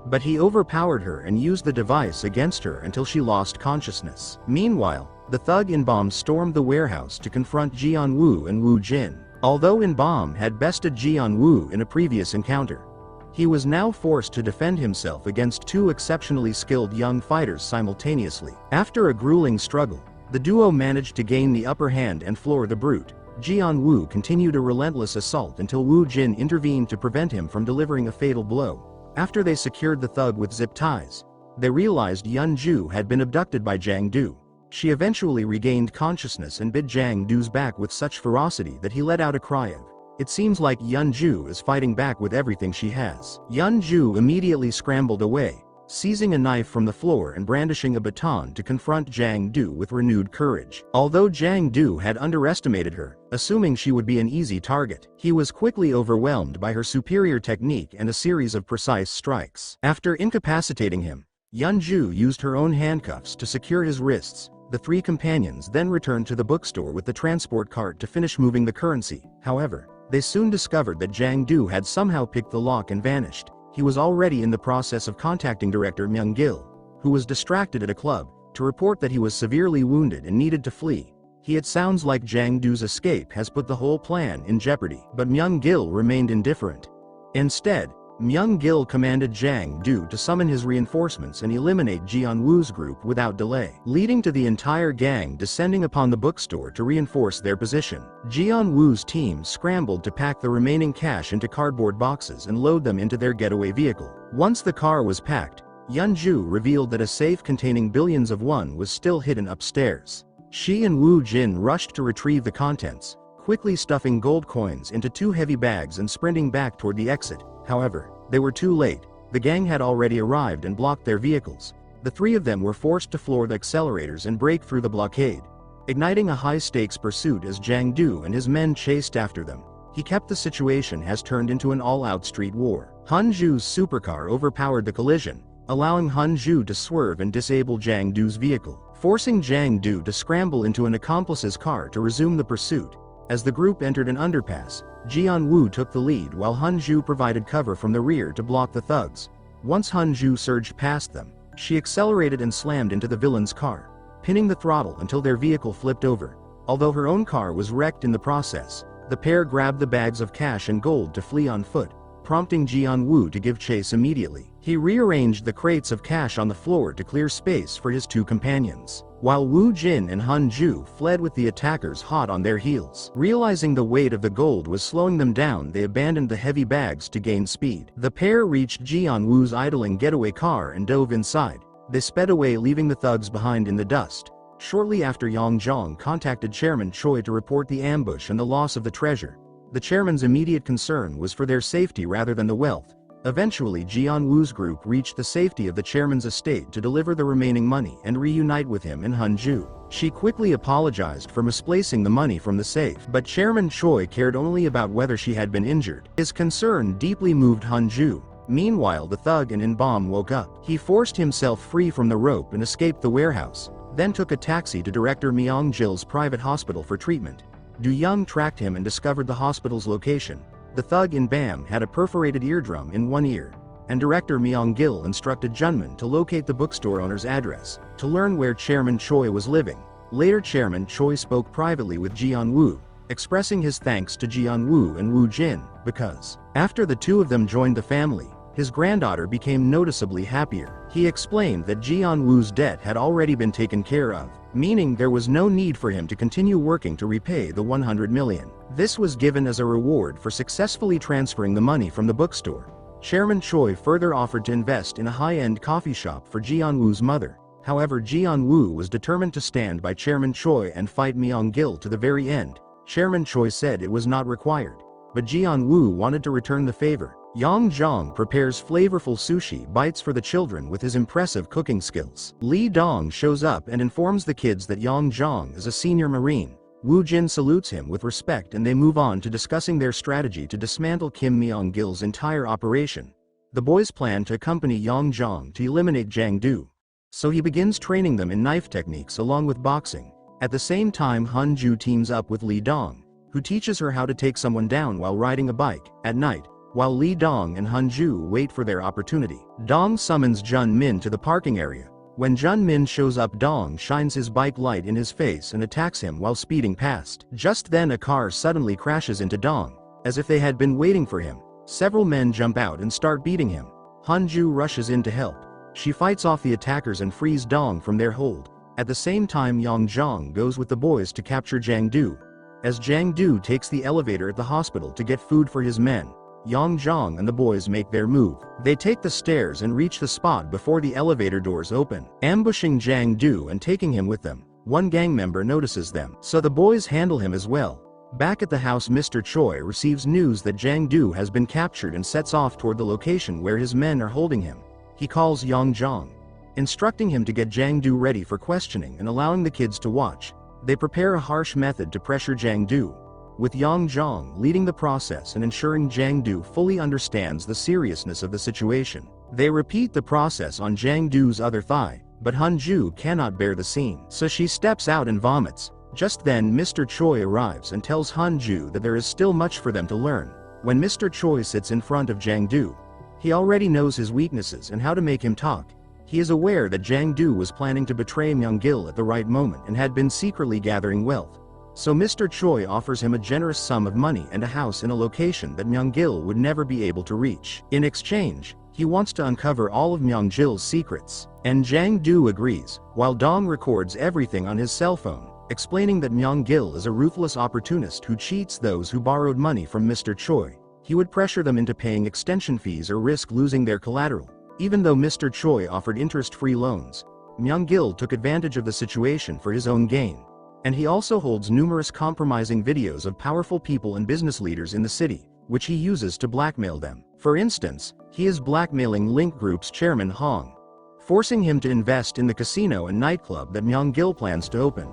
but he overpowered her and used the device against her until she lost consciousness. Meanwhile, the thug In-bomb stormed the warehouse to confront Jeon-woo and Woo-jin. Although In-bomb had bested Jeon-woo in a previous encounter, he was now forced to defend himself against 2 exceptionally skilled young fighters simultaneously. After a grueling struggle, the duo managed to gain the upper hand and floor the brute. Jeon-woo continued a relentless assault until Woo-jin intervened to prevent him from delivering a fatal blow. After they secured the thug with zip ties, they realized Yeon-ju had been abducted by Jang Do. She eventually regained consciousness and bit Jang Do's back with such ferocity that he let out a cry of, "It seems like Yeon-ju is fighting back with everything she has." Yeon-ju immediately scrambled away, seizing a knife from the floor and brandishing a baton to confront Jang Do with renewed courage. Although Jang Do had underestimated her, assuming she would be an easy target, he was quickly overwhelmed by her superior technique and a series of precise strikes. After incapacitating him, Yeonju used her own handcuffs to secure his wrists. The three companions then returned to the bookstore with the transport cart to finish moving the currency. However, they soon discovered that Jang Do had somehow picked the lock and vanished. He was already in the process of contacting director Myeong-gil, who was distracted at a club, to report that he was severely wounded and needed to flee. It sounds like Jang Do's escape has put the whole plan in jeopardy, but Myeong-gil remained indifferent. Instead, Myeong-gil commanded Jang Do to summon his reinforcements and eliminate Jeon-woo's group without delay, leading to the entire gang descending upon the bookstore to reinforce their position. Jeon-woo's team scrambled to pack the remaining cash into cardboard boxes and load them into their getaway vehicle. Once the car was packed, Yeonju revealed that a safe containing billions of won was still hidden upstairs. She and Woo-jin rushed to retrieve the contents, quickly stuffing gold coins into 2 heavy bags and sprinting back toward the exit. However, they were too late. The gang had already arrived and blocked their vehicles. The 3 of them were forced to floor the accelerators and break through the blockade, igniting a high-stakes pursuit as Jang Do and his men chased after them. He kept the situation has turned into an all-out street war. Hunju's supercar overpowered the collision, allowing Hunju to swerve and disable Jang Do's vehicle, forcing Jang Do to scramble into an accomplice's car to resume the pursuit. As the group entered an underpass, Jeon-woo took the lead while Hunju provided cover from the rear to block the thugs. Once Hunju surged past them, she accelerated and slammed into the villain's car, pinning the throttle until their vehicle flipped over. Although her own car was wrecked in the process, the pair grabbed the bags of cash and gold to flee on foot, prompting Jeon-woo to give chase immediately. He rearranged the crates of cash on the floor to clear space for his 2 companions, while Woo-jin and Hunju fled with the attackers hot on their heels. Realizing the weight of the gold was slowing them down, they abandoned the heavy bags to gain speed. The pair reached Jeon-woo's idling getaway car and dove inside. They sped away, leaving the thugs behind in the dust. Shortly after, Yong-jong contacted Chairman Choi to report the ambush and the loss of the treasure. The chairman's immediate concern was for their safety rather than the wealth. Eventually, Jeon-woo's group reached the safety of the chairman's estate to deliver the remaining money and reunite with him and Hunju. She quickly apologized for misplacing the money from the safe, but Chairman Choi cared only about whether she had been injured. His concern deeply moved Hunju. Meanwhile, the thug in bomb woke up. He forced himself free from the rope and escaped the warehouse, then took a taxi to Director Myeong-gil's private hospital for treatment. Do-young tracked him and discovered the hospital's location. The thug in BAM had a perforated eardrum in one ear, and Director Myeong-gil instructed Junman to locate the bookstore owner's address, to learn where Chairman Choi was living. Later, Chairman Choi spoke privately with Jeon-woo, expressing his thanks to Jeon-woo and Woo-jin, because, after the 2 of them joined the family, his granddaughter became noticeably happier. He explained that Jeon-woo's debt had already been taken care of, meaning there was no need for him to continue working to repay the 100 million. This was given as a reward for successfully transferring the money from the bookstore. Chairman Choi further offered to invest in a high-end coffee shop for Jeon-woo's mother. However, Jeon-woo was determined to stand by Chairman Choi and fight Myeong-gil to the very end. Chairman Choi said it was not required, but Jeon-woo wanted to return the favor. Yong-jong prepares flavorful sushi bites for the children with his impressive cooking skills. Lee Dong shows up and informs the kids that Yong-jong is a senior Marine. Woo-jin salutes him with respect and they move on to discussing their strategy to dismantle Kim Myeong-gil's entire operation. The boys plan to accompany Yong-jong to eliminate Jang Do, so he begins training them in knife techniques along with boxing. At the same time, Hunju teams up with Lee Dong, who teaches her how to take someone down while riding a bike. At night, while Lee Dong and Hunju wait for their opportunity, Dong summons Jun Min to the parking area. When Jun Min shows up, Dong shines his bike light in his face and attacks him while speeding past. Just then, a car suddenly crashes into Dong, as if they had been waiting for him. Several men jump out and start beating him. Hunju rushes in to help. She fights off the attackers and frees Dong from their hold. At the same time, Yong-jong goes with the boys to capture Jang Do. As Jang Do takes the elevator at the hospital to get food for his men, Yong-jong and the boys make their move. They take the stairs and reach the spot before the elevator doors open, ambushing Jang Do and taking him with them. One gang member notices them, so the boys handle him as well. Back at the house, Mr. Choi receives news that Jang Do has been captured and sets off toward the location where his men are holding him. he calls Yang Jong, instructing him to get Jang-do ready for questioning and allowing the kids to watch. They prepare a harsh method to pressure Jang-do, with Yang Jong leading the process and ensuring Jang-do fully understands the seriousness of the situation. They repeat the process on Jang-do's other thigh, but Han-ju cannot bear the scene, so she steps out and vomits. Just then Mr. Choi arrives and tells Han-ju that there is still much for them to learn. When Mr. Choi sits in front of Jang-do, he already knows his weaknesses and how to make him talk. He is aware that Jang-do was planning to betray Myeong-gil at the right moment and had been secretly gathering wealth. So Mr. Choi offers him a generous sum of money and a house in a location that Myeong-gil would never be able to reach. In exchange, he wants to uncover all of Myeong-gil's secrets. And Jang-do agrees, while Dong records everything on his cell phone, explaining that Myeong-gil is a ruthless opportunist who cheats those who borrowed money from Mr. Choi. He would pressure them into paying extension fees or risk losing their collateral. Even though Mr. Choi offered interest-free loans, Myeong-gil took advantage of the situation for his own gain. And he also holds numerous compromising videos of powerful people and business leaders in the city, which he uses to blackmail them. For instance, he is blackmailing Link Group's chairman Hong, forcing him to invest in the casino and nightclub that Myeong-gil plans to open.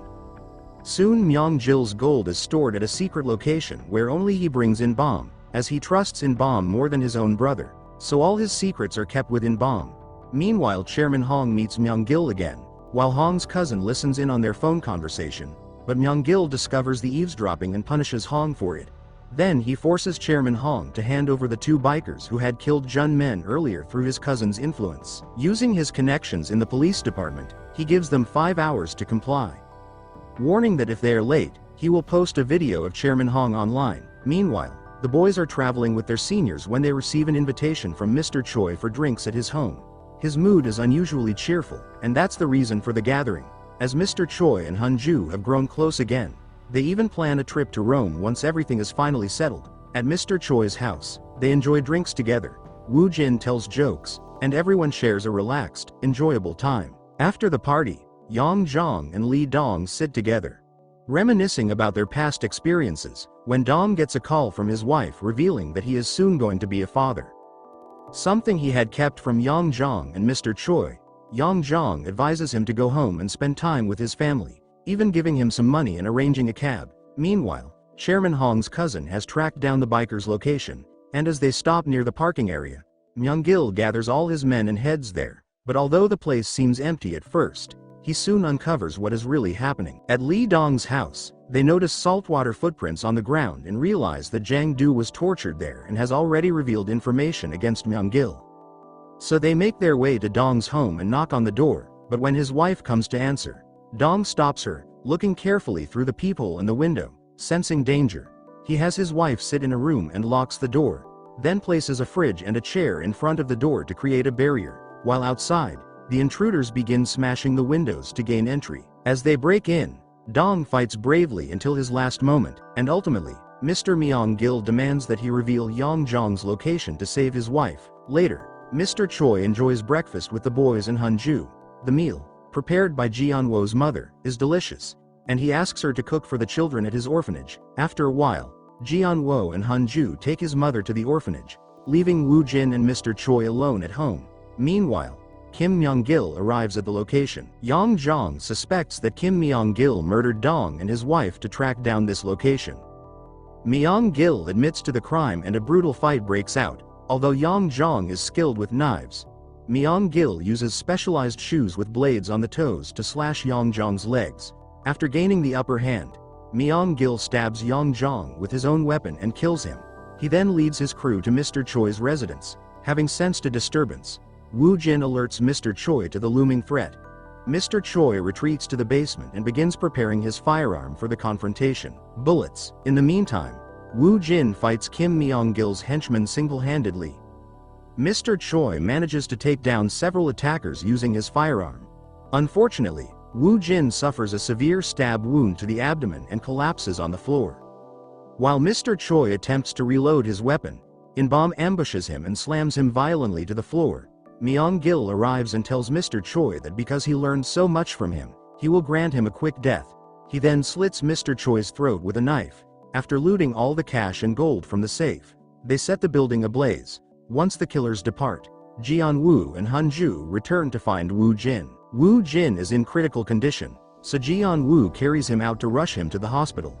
Soon Myeong-gil's gold is stored at a secret location where only he brings in Bomb, as he trusts in Bomb more than his own brother, so all his secrets are kept within Bomb. Meanwhile, Chairman Hong meets Myeong-gil again, while Hong's cousin listens in on their phone conversation, but Myeong-gil discovers the eavesdropping and punishes Hong for it. Then he forces Chairman Hong to hand over the two bikers who had killed Jun Men earlier through his cousin's influence. Using his connections in the police department, he gives them 5 hours to comply, warning that if they are late, he will post a video of Chairman Hong online. Meanwhile, the boys are traveling with their seniors when they receive an invitation from Mr. Choi for drinks at his home. His mood is unusually cheerful, and that's the reason for the gathering. As Mr. Choi and Han-ju have grown close again, they even plan a trip to Rome once everything is finally settled. At Mr. Choi's house, they enjoy drinks together. Woo-jin tells jokes, and everyone shares a relaxed, enjoyable time. After the party, Yang Jong and Lee Dong sit together, reminiscing about their past experiences, when Dong gets a call from his wife revealing that he is soon going to be a father. Something he had kept from Yang Jong and Mr. Choi. Yang Jong advises him to go home and spend time with his family, even giving him some money and arranging a cab. Meanwhile, Chairman Hong's cousin has tracked down the biker's location, and as they stop near the parking area, Myeong-gil gathers all his men and heads there. But although the place seems empty at first, he soon uncovers what is really happening. At Lee Dong's house, they notice saltwater footprints on the ground and realize that Jang-do was tortured there and has already revealed information against Myeong-gil. So they make their way to Dong's home and knock on the door, but when his wife comes to answer, Dong stops her, looking carefully through the peephole in the window, sensing danger. He has his wife sit in a room and locks the door, then places a fridge and a chair in front of the door to create a barrier, while outside, the intruders begin smashing the windows to gain entry. As they break in, Dong fights bravely until his last moment, and ultimately, Mr. Myeong-gil demands that he reveal Yang Jong's location to save his wife. Later, Mr. Choi enjoys breakfast with the boys and Han-ju. The meal, prepared by Jeon-woo's mother, is delicious, and he asks her to cook for the children at his orphanage. After a while, Jeon-woo and Han-ju take his mother to the orphanage, leaving Woo-jin and Mr. Choi alone at home. Meanwhile, Kim Myeong-gil arrives at the location. Yang Jong suspects that Kim Myeong-gil murdered Dong and his wife to track down this location. Myeong-gil admits to the crime and a brutal fight breaks out. Although Yang Jong is skilled with knives, Myeong-gil uses specialized shoes with blades on the toes to slash Yang Jong's legs. After gaining the upper hand, Myeong-gil stabs Yang Jong with his own weapon and kills him. He then leads his crew to Mr. Choi's residence. Having sensed a disturbance, Woo-jin alerts Mr. Choi to the looming threat. Mr. Choi retreats to the basement and begins preparing his firearm for the confrontation. Bullets. In the meantime, Woo-jin fights Kim Myeong-gil's henchmen single-handedly. Mr. Choi manages to take down several attackers using his firearm. Unfortunately, Woo-jin suffers a severe stab wound to the abdomen and collapses on the floor. While Mr. Choi attempts to reload his weapon, In-bomb ambushes him and slams him violently to the floor. Myeong-gil arrives and tells Mr. Choi that because he learned so much from him, he will grant him a quick death. He then slits Mr. Choi's throat with a knife. After looting all the cash and gold from the safe, they set the building ablaze. Once the killers depart, Jeon-woo and Hun-ju return to find Woo-jin. Woo-jin is in critical condition, so Jeon-woo carries him out to rush him to the hospital.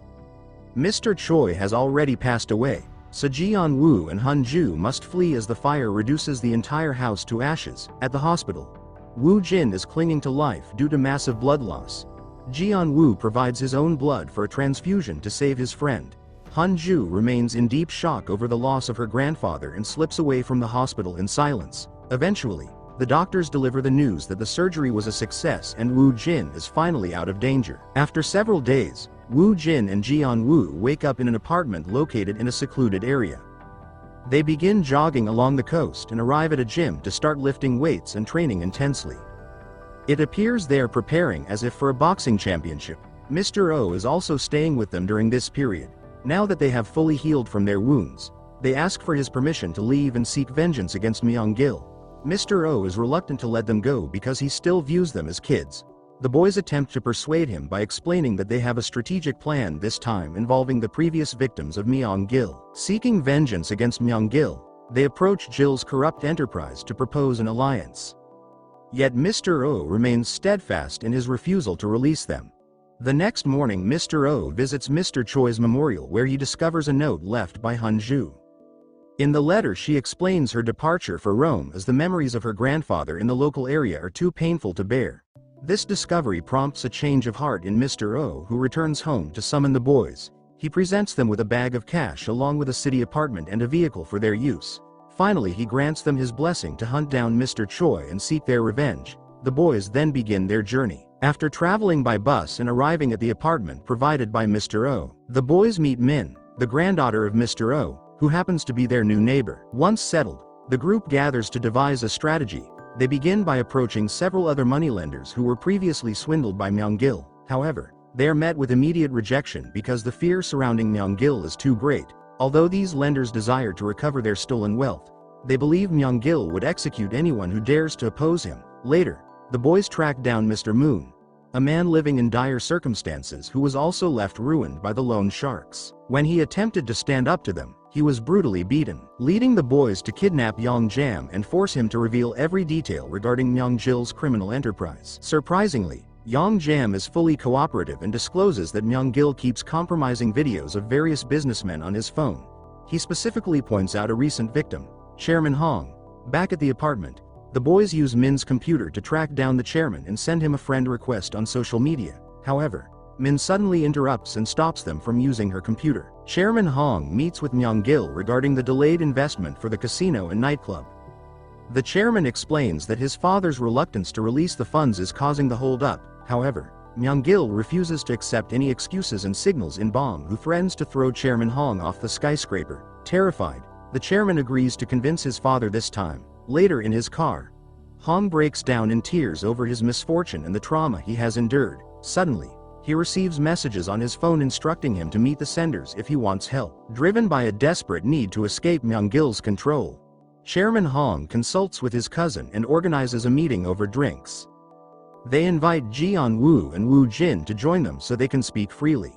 Mr. Choi has already passed away, so Jeon-woo and Hun-ju must flee as the fire reduces the entire house to ashes. At the hospital, Woo-jin is clinging to life due to massive blood loss. Jeon-woo provides his own blood for a transfusion to save his friend. Hun-ju remains in deep shock over the loss of her grandfather and slips away from the hospital in silence. Eventually, the doctors deliver the news that the surgery was a success and Woo-jin is finally out of danger. After several days, Woo-jin and Jeon-woo wake up in an apartment located in a secluded area. They begin jogging along the coast and arrive at a gym to start lifting weights and training intensely. It appears they are preparing as if for a boxing championship. Mr. Oh is also staying with them during this period. Now that they have fully healed from their wounds, they ask for his permission to leave and seek vengeance against Myeong-gil. Mr. Oh is reluctant to let them go because he still views them as kids. The boys attempt to persuade him by explaining that they have a strategic plan, this time involving the previous victims of Myeong-gil. Seeking vengeance against Myeong-gil, they approach Jill's corrupt enterprise to propose an alliance. Yet Mr. Oh remains steadfast in his refusal to release them. The next morning Mr. Oh visits Mr. Choi's memorial where he discovers a note left by Hun-ju. In the letter she explains her departure for Rome as the memories of her grandfather in the local area are too painful to bear. This discovery prompts a change of heart in Mr. Oh, who returns home to summon the boys. He presents them with a bag of cash along with a city apartment and a vehicle for their use. Finally he grants them his blessing to hunt down Mr. Choi and seek their revenge. The boys then begin their journey. After traveling by bus and arriving at the apartment provided by Mr. Oh, the boys meet Min, the granddaughter of Mr. Oh, who happens to be their new neighbor. Once settled, the group gathers to devise a strategy. They begin by approaching several other moneylenders who were previously swindled by Myeong-gil. However, they are met with immediate rejection because the fear surrounding Myeong-gil is too great. Although these lenders desire to recover their stolen wealth, they believe Myeong-gil would execute anyone who dares to oppose him. Later, the boys track down Mr. Moon, a man living in dire circumstances who was also left ruined by the loan sharks. When he attempted to stand up to them, he was brutally beaten, leading the boys to kidnap Jeong Chan and force him to reveal every detail regarding Myeong-gil's criminal enterprise. Surprisingly, Jeong Chan is fully cooperative and discloses that Myeong-gil keeps compromising videos of various businessmen on his phone. He specifically points out a recent victim, Chairman Hong. Back at the apartment, the boys use Min's computer to track down the chairman and send him a friend request on social media. However, Min suddenly interrupts and stops them from using her computer. Chairman Hong meets with Myeong-gil regarding the delayed investment for the casino and nightclub. The chairman explains that his father's reluctance to release the funds is causing the hold-up. However, Myeong-gil refuses to accept any excuses and signals in Bong, who threatens to throw Chairman Hong off the skyscraper. Terrified, the chairman agrees to convince his father this time. Later in his car, Hong breaks down in tears over his misfortune and the trauma he has endured. Suddenly, he receives messages on his phone instructing him to meet the senders if he wants help. Driven by a desperate need to escape Myeong-gil's control, Chairman Hong consults with his cousin and organizes a meeting over drinks. They invite Geon-woo and Woo-jin to join them so they can speak freely.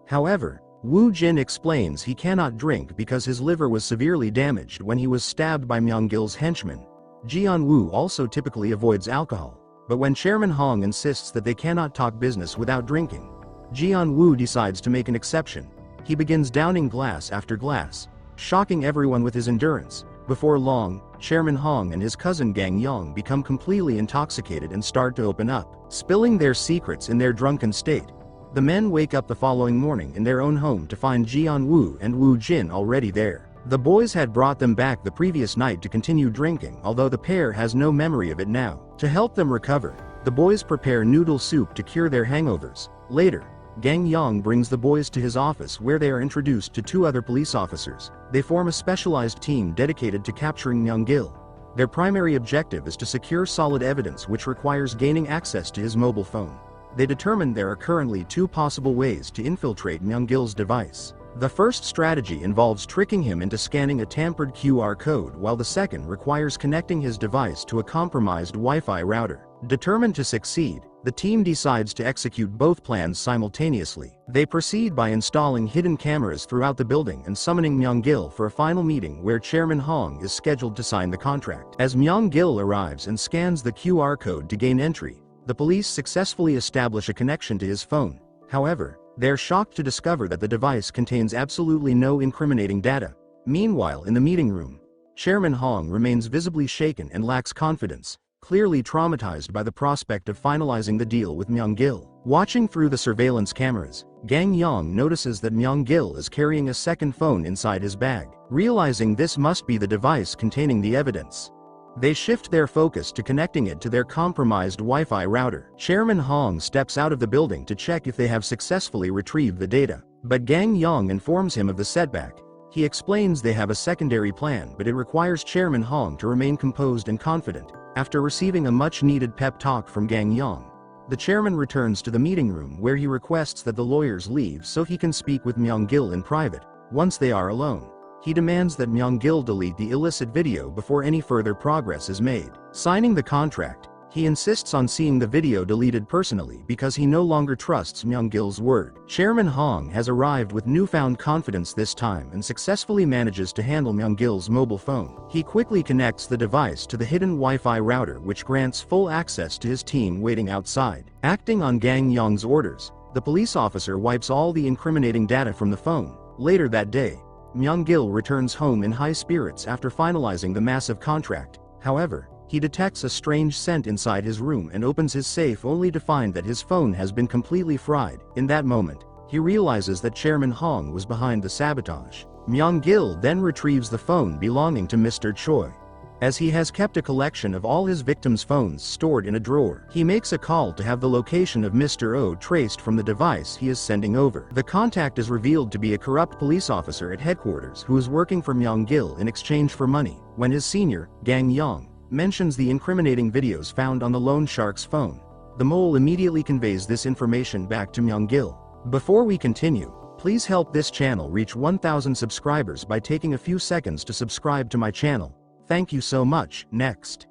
However, Woo-jin explains he cannot drink because his liver was severely damaged when he was stabbed by Myeong-gil's henchmen. Jeon-woo also typically avoids alcohol, but when Chairman Hong insists that they cannot talk business without drinking, Jeon-woo decides to make an exception. He begins downing glass after glass, shocking everyone with his endurance. Before long, Chairman Hong and his cousin Gang Yong become completely intoxicated and start to open up, spilling their secrets in their drunken state. The men wake up the following morning in their own home to find Jeon-woo and Woo-jin already there. The boys had brought them back the previous night to continue drinking, although the pair has no memory of it now. To help them recover, the boys prepare noodle soup to cure their hangovers. Later, Gang Yong brings the boys to his office where they are introduced to two other police officers. They form a specialized team dedicated to capturing Myeong-gil. Their primary objective is to secure solid evidence, which requires gaining access to his mobile phone. They determine there are currently two possible ways to infiltrate Myeong-gil's device. The first strategy involves tricking him into scanning a tampered QR code, while the second requires connecting his device to a compromised Wi-Fi router. Determined to succeed, the team decides to execute both plans simultaneously. They proceed by installing hidden cameras throughout the building and summoning Myeong-gil for a final meeting where Chairman Hong is scheduled to sign the contract. As Myeong-gil arrives and scans the QR code to gain entry, the police successfully establish a connection to his phone. However, they're shocked to discover that the device contains absolutely no incriminating data. Meanwhile, in the meeting room, Chairman Hong remains visibly shaken and lacks confidence, clearly traumatized by the prospect of finalizing the deal with Myeong-gil. Watching through the surveillance cameras, Gang Yong notices that Myeong-gil is carrying a second phone inside his bag. Realizing this must be the device containing the evidence, they shift their focus to connecting it to their compromised Wi-Fi router. Chairman Hong steps out of the building to check if they have successfully retrieved the data, but Gang Yong informs him of the setback. He explains they have a secondary plan, but it requires Chairman Hong to remain composed and confident. After receiving a much-needed pep talk from Gang Yong, the chairman returns to the meeting room where he requests that the lawyers leave so he can speak with Myeong-gil in private. Once they are alone, he demands that Myeong-gil delete the illicit video before any further progress is made. Signing the contract, he insists on seeing the video deleted personally because he no longer trusts Myeong-gil's word. Chairman Hong has arrived with newfound confidence this time and successfully manages to handle Myeong-gil's mobile phone. He quickly connects the device to the hidden Wi-Fi router, which grants full access to his team waiting outside. Acting on Gang Yong's orders, the police officer wipes all the incriminating data from the phone. Later that day, Myeong-gil returns home in high spirits after finalizing the massive contract. However, he detects a strange scent inside his room and opens his safe only to find that his phone has been completely fried. In that moment, he realizes that Chairman Hong was behind the sabotage. Myeong-gil then retrieves the phone belonging to Mr. Choi. As he has kept a collection of all his victims' phones stored in a drawer, he makes a call to have the location of Mr. Oh traced from the device he is sending over. The contact is revealed to be a corrupt police officer at headquarters who is working for Myeong-gil in exchange for money. When his senior, Gang Yong, mentions the incriminating videos found on the loan shark's phone, the mole immediately conveys this information back to Myeong-gil. Before we continue, please help this channel reach 1,000 subscribers by taking a few seconds to subscribe to my channel. Thank you so much. Next.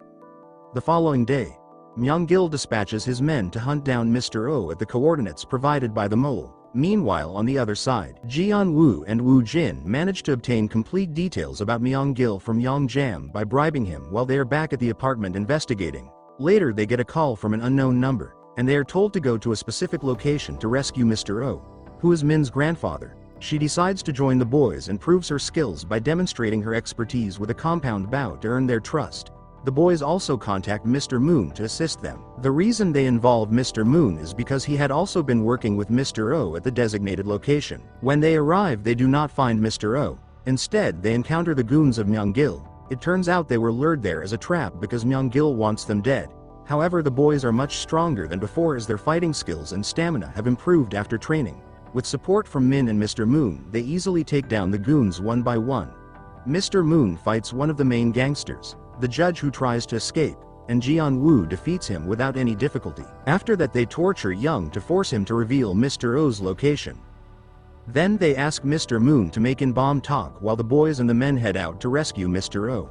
The following day, Myeong-gil dispatches his men to hunt down Mr. Oh at the coordinates provided by the mole. Meanwhile, on the other side, Geon-woo and Woo-jin manage to obtain complete details about Myeong-gil from Yeong Chan by bribing him while they are back at the apartment investigating. Later they get a call from an unknown number, and they are told to go to a specific location to rescue Mr. Oh, who is Min's grandfather. She decides to join the boys and proves her skills by demonstrating her expertise with a compound bow to earn their trust. The boys also contact Mr. Moon to assist them. The reason they involve Mr. Moon is because he had also been working with Mr. Oh at the designated location. When they arrive, they do not find Mr. Oh. Instead, they encounter the goons of Myeong-gil. It turns out they were lured there as a trap because Myeong-gil wants them dead. However, the boys are much stronger than before as their fighting skills and stamina have improved after training. With support from Min and Mr. Moon, they easily take down the goons one by one. Mr. Moon fights one of the main gangsters, the judge, who tries to escape, and Jeon-woo defeats him without any difficulty. After that, they torture Young to force him to reveal Mr. Oh's location. Then they ask Mr. Moon to make in-bomb talk while the boys and the men head out to rescue Mr. Oh.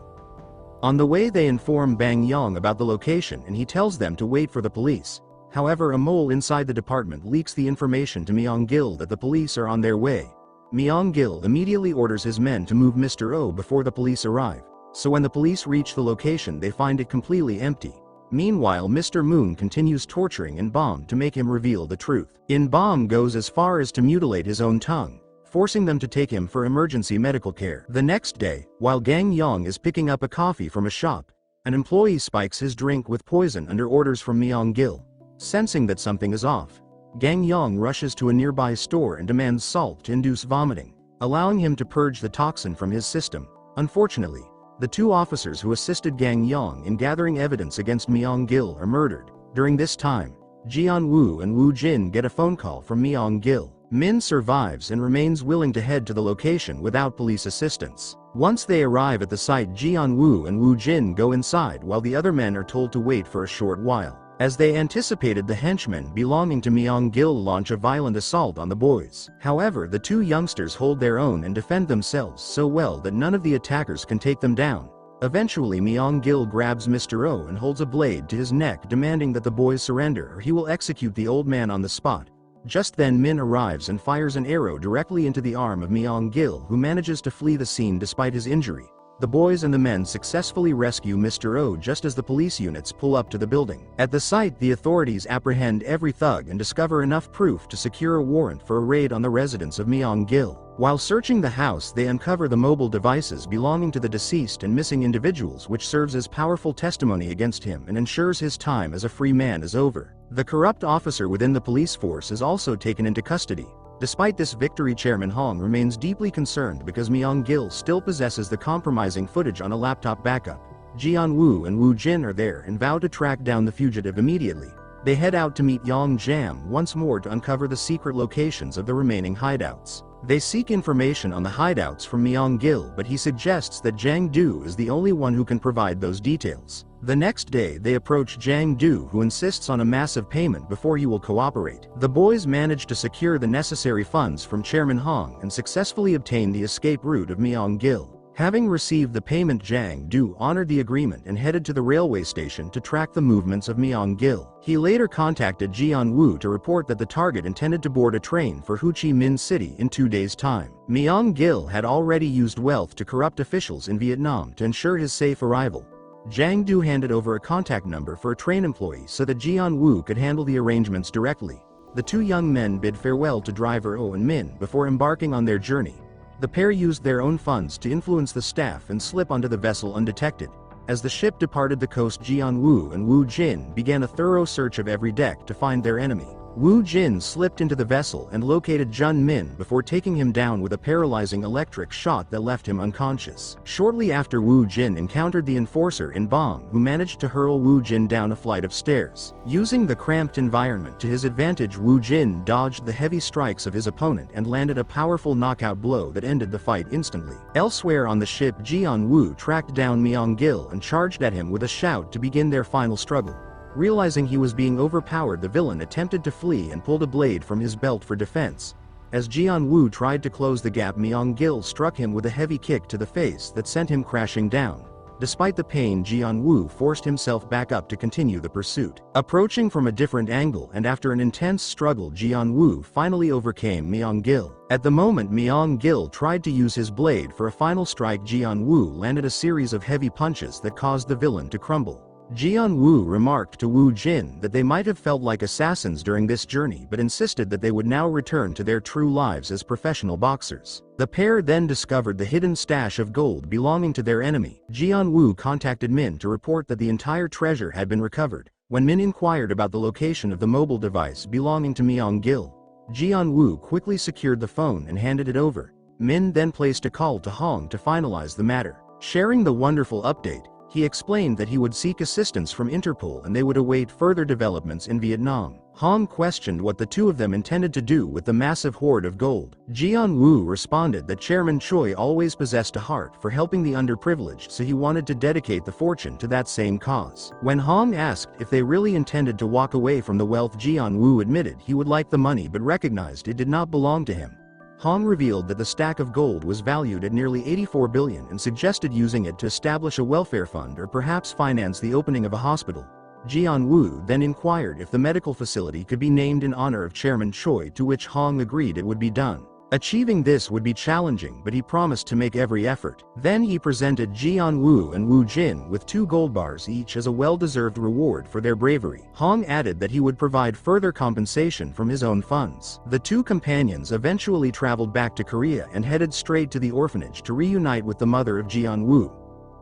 On the way, they inform Bang Yong about the location and he tells them to wait for the police. However, a mole inside the department leaks the information to Myeong-gil that the police are on their way. Myeong-gil immediately orders his men to move Mr. Oh before the police arrive. So when the police reach the location, they find it completely empty. Meanwhile, Mr. Moon continues torturing In-bomb to make him reveal the truth. In-bomb goes as far as to mutilate his own tongue, forcing them to take him for emergency medical care. The next day, while Gang Yong is picking up a coffee from a shop, an employee spikes his drink with poison under orders from Myeong-gil. Sensing that something is off, Gang Yong rushes to a nearby store and demands salt to induce vomiting, allowing him to purge the toxin from his system. Unfortunately, the two officers who assisted Gang Yong in gathering evidence against Myeong-gil are murdered. During this time, Geon-woo and Woo-jin get a phone call from Myeong-gil. Min survives and remains willing to head to the location without police assistance. Once they arrive at the site, Geon-woo and Woo-jin go inside while the other men are told to wait for a short while, as they anticipated the henchmen belonging to Myeong-gil launch a violent assault on the boys. However, the two youngsters hold their own and defend themselves so well that none of the attackers can take them down. Eventually Myeong-gil grabs Mr. Oh and holds a blade to his neck, demanding that the boys surrender or he will execute the old man on the spot. Just then Min arrives and fires an arrow directly into the arm of Myeong-gil, who manages to flee the scene despite his injury. The boys and the men successfully rescue Mr. Oh just as the police units pull up to the building. At the site, the authorities apprehend every thug and discover enough proof to secure a warrant for a raid on the residence of Myeong-gil. While searching the house, they uncover the mobile devices belonging to the deceased and missing individuals, which serves as powerful testimony against him and ensures his time as a free man is over. The corrupt officer within the police force is also taken into custody. Despite this victory, Chairman Hong remains deeply concerned because Myeong-gil still possesses the compromising footage on a laptop backup. Geon-woo and Woo-jin are there and vow to track down the fugitive immediately. They head out to meet Jeong Chan once more to uncover the secret locations of the remaining hideouts. They seek information on the hideouts from Myeong-gil, but he suggests that Jang-do is the only one who can provide those details. The next day they approach Jang-do, who insists on a massive payment before he will cooperate. The boys manage to secure the necessary funds from Chairman Hong and successfully obtain the escape route of Myeong-gil. Having received the payment, Jang-do honored the agreement and headed to the railway station to track the movements of Myeong-gil. He later contacted Jeon-woo to report that the target intended to board a train for Ho Chi Minh City in 2 days' time. Myeong-gil had already used wealth to corrupt officials in Vietnam to ensure his safe arrival. Jang-do handed over a contact number for a train employee so that Jeon-woo could handle the arrangements directly. The two young men bid farewell to driver Oh and Min before embarking on their journey. The pair used their own funds to influence the staff and slip onto the vessel undetected. As the ship departed the coast, Geon-woo and Woo-jin began a thorough search of every deck to find their enemy. Woo-jin slipped into the vessel and located Jun-min before taking him down with a paralyzing electric shot that left him unconscious. Shortly after, Woo-jin encountered the enforcer in Bong, who managed to hurl Woo-jin down a flight of stairs. Using the cramped environment to his advantage, Woo-jin dodged the heavy strikes of his opponent and landed a powerful knockout blow that ended the fight instantly. Elsewhere on the ship, Jeon-woo tracked down Myeong-gil and charged at him with a shout to begin their final struggle. Realizing he was being overpowered, the villain attempted to flee and pulled a blade from his belt for defense. As Jeon-woo tried to close the gap, Myeong-gil struck him with a heavy kick to the face that sent him crashing down. Despite the pain, Jeon-woo forced himself back up to continue the pursuit. Approaching from a different angle and after an intense struggle, Jeon-woo finally overcame Myeong-gil. At the moment Myeong-gil tried to use his blade for a final strike, Jeon-woo landed a series of heavy punches that caused the villain to crumble. Jeon-woo remarked to Woo-jin that they might have felt like assassins during this journey, but insisted that they would now return to their true lives as professional boxers. The pair then discovered the hidden stash of gold belonging to their enemy. Jeon-woo contacted Min to report that the entire treasure had been recovered. When Min inquired about the location of the mobile device belonging to Myeong-gil, Jeon-woo quickly secured the phone and handed it over. Min then placed a call to Hong to finalize the matter. Sharing the wonderful update, he explained that he would seek assistance from Interpol and they would await further developments in Vietnam. Hong questioned what the two of them intended to do with the massive hoard of gold. Jeon-woo responded that Chairman Choi always possessed a heart for helping the underprivileged, so he wanted to dedicate the fortune to that same cause. When Hong asked if they really intended to walk away from the wealth, Jeon-woo admitted he would like the money but recognized it did not belong to him. Hong revealed that the stack of gold was valued at nearly 84 billion and suggested using it to establish a welfare fund or perhaps finance the opening of a hospital. Jeon-woo then inquired if the medical facility could be named in honor of Chairman Choi, to which Hong agreed it would be done. Achieving this would be challenging, but he promised to make every effort. Then he presented Jeon-woo and Woo-jin with 2 gold bars each as a well-deserved reward for their bravery. Hong added that he would provide further compensation from his own funds. The two companions eventually traveled back to Korea and headed straight to the orphanage to reunite with the mother of Jeon-woo.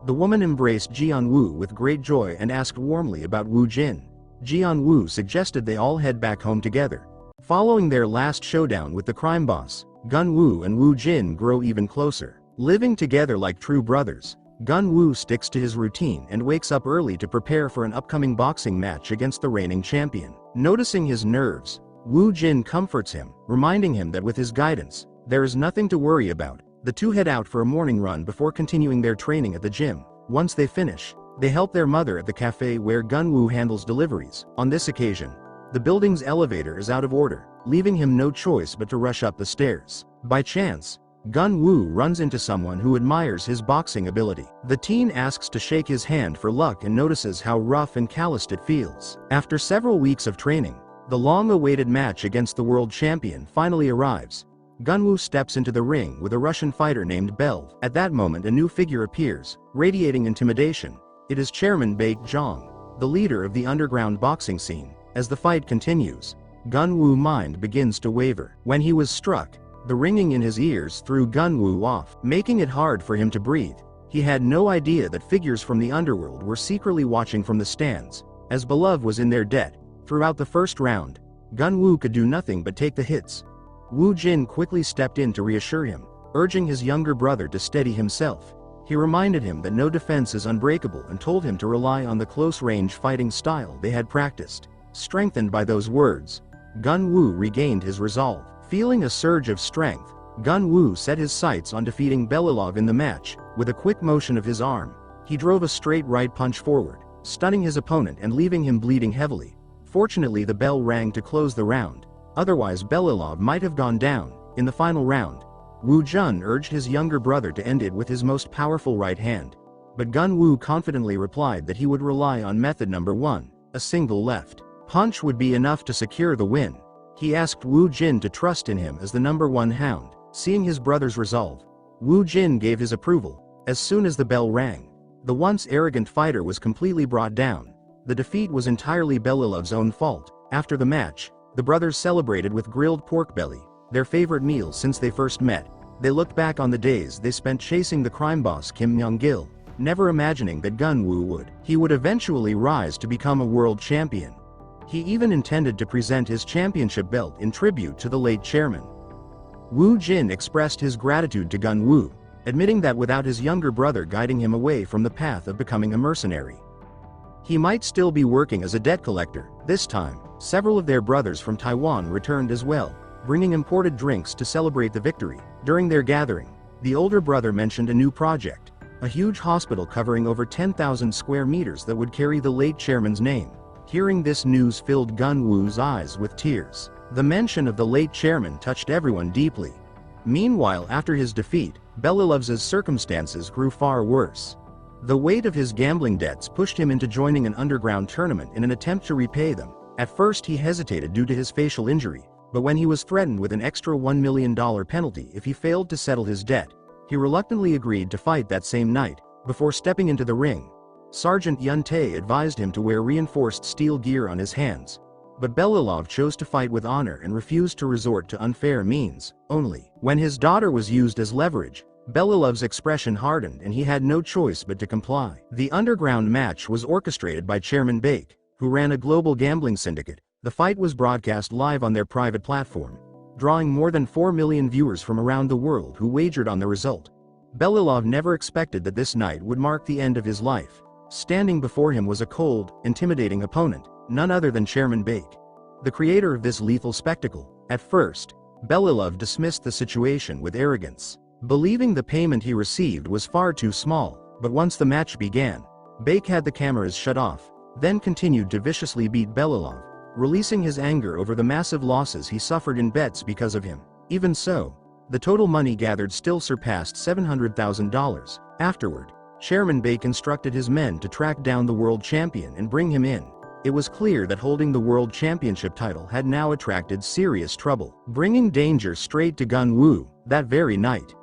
The woman embraced Jeon-woo with great joy and asked warmly about Woo-jin. Jeon-woo suggested they all head back home together. Following their last showdown with the crime boss, Gun-woo and Woo-jin grow even closer. Living together like true brothers, Gun-woo sticks to his routine and wakes up early to prepare for an upcoming boxing match against the reigning champion. Noticing his nerves, Woo-jin comforts him, reminding him that with his guidance, there is nothing to worry about. The two head out for a morning run before continuing their training at the gym. Once they finish, they help their mother at the cafe where Gun-woo handles deliveries. On this occasion, the building's elevator is out of order, leaving him no choice but to rush up the stairs. By chance, Gun-woo runs into someone who admires his boxing ability. The teen asks to shake his hand for luck and notices how rough and calloused it feels. After several weeks of training, the long-awaited match against the world champion finally arrives. Gun-woo steps into the ring with a Russian fighter named Belv. At that moment a new figure appears, radiating intimidation. It is Chairman Baek Jong, the leader of the underground boxing scene. As the fight continues, Gun-woo's mind begins to waver. When he was struck, the ringing in his ears threw Gun-woo off, making it hard for him to breathe. He had no idea that figures from the underworld were secretly watching from the stands, as Belov was in their debt. Throughout the first round, Gun-woo could do nothing but take the hits. Woo-jin quickly stepped in to reassure him, urging his younger brother to steady himself. He reminded him that no defense is unbreakable and told him to rely on the close-range fighting style they had practiced. Strengthened by those words, Gun-woo regained his resolve. Feeling a surge of strength, Gun-woo set his sights on defeating Belilov in the match. With a quick motion of his arm, he drove a straight right punch forward, stunning his opponent and leaving him bleeding heavily. Fortunately the bell rang to close the round. Otherwise Belilov might have gone down. In the final round, Woo-jin urged his younger brother to end it with his most powerful right hand. But Gun-woo confidently replied that he would rely on method number 1, a single left punch would be enough to secure the win. He asked Woo-jin to trust in him as the number 1 hound. Seeing his brother's resolve, Woo-jin gave his approval. As soon as the bell rang, the once arrogant fighter was completely brought down. The defeat was entirely Belilov's own fault. After the match, the brothers celebrated with grilled pork belly, their favorite meal since they first met. They looked back on the days they spent chasing the crime boss Kim Myeong-gil, never imagining that Gun-woo would eventually rise to become a world champion. He even intended to present his championship belt in tribute to the late chairman. Woo-jin expressed his gratitude to Gun-woo, admitting that without his younger brother guiding him away from the path of becoming a mercenary, he might still be working as a debt collector. This time, several of their brothers from Taiwan returned as well, bringing imported drinks to celebrate the victory. During their gathering, the older brother mentioned a new project, a huge hospital covering over 10,000 square meters that would carry the late chairman's name. Hearing this news filled Gun-woo's eyes with tears. The mention of the late chairman touched everyone deeply. Meanwhile, after his defeat, Belilov's circumstances grew far worse. The weight of his gambling debts pushed him into joining an underground tournament in an attempt to repay them. At first he hesitated due to his facial injury, but when he was threatened with an extra $1 million penalty if he failed to settle his debt, he reluctantly agreed to fight that same night. Before stepping into the ring, Sergeant Yun-tae advised him to wear reinforced steel gear on his hands. But Belilov chose to fight with honor and refused to resort to unfair means. Only when his daughter was used as leverage, Belilov's expression hardened and he had no choice but to comply. The underground match was orchestrated by Chairman Baek, who ran a global gambling syndicate. The fight was broadcast live on their private platform, drawing more than 4 million viewers from around the world who wagered on the result. Belilov never expected that this night would mark the end of his life. Standing before him was a cold, intimidating opponent, none other than Chairman Baek, the creator of this lethal spectacle. At first, Belilov dismissed the situation with arrogance, believing the payment he received was far too small. But once the match began, Baek had the cameras shut off, then continued to viciously beat Belilov, releasing his anger over the massive losses he suffered in bets because of him. Even so, the total money gathered still surpassed $700,000. Afterward, Chairman Baek instructed his men to track down the world champion and bring him in. It was clear that holding the world championship title had now attracted serious trouble, bringing danger straight to Gun-woo. That very night,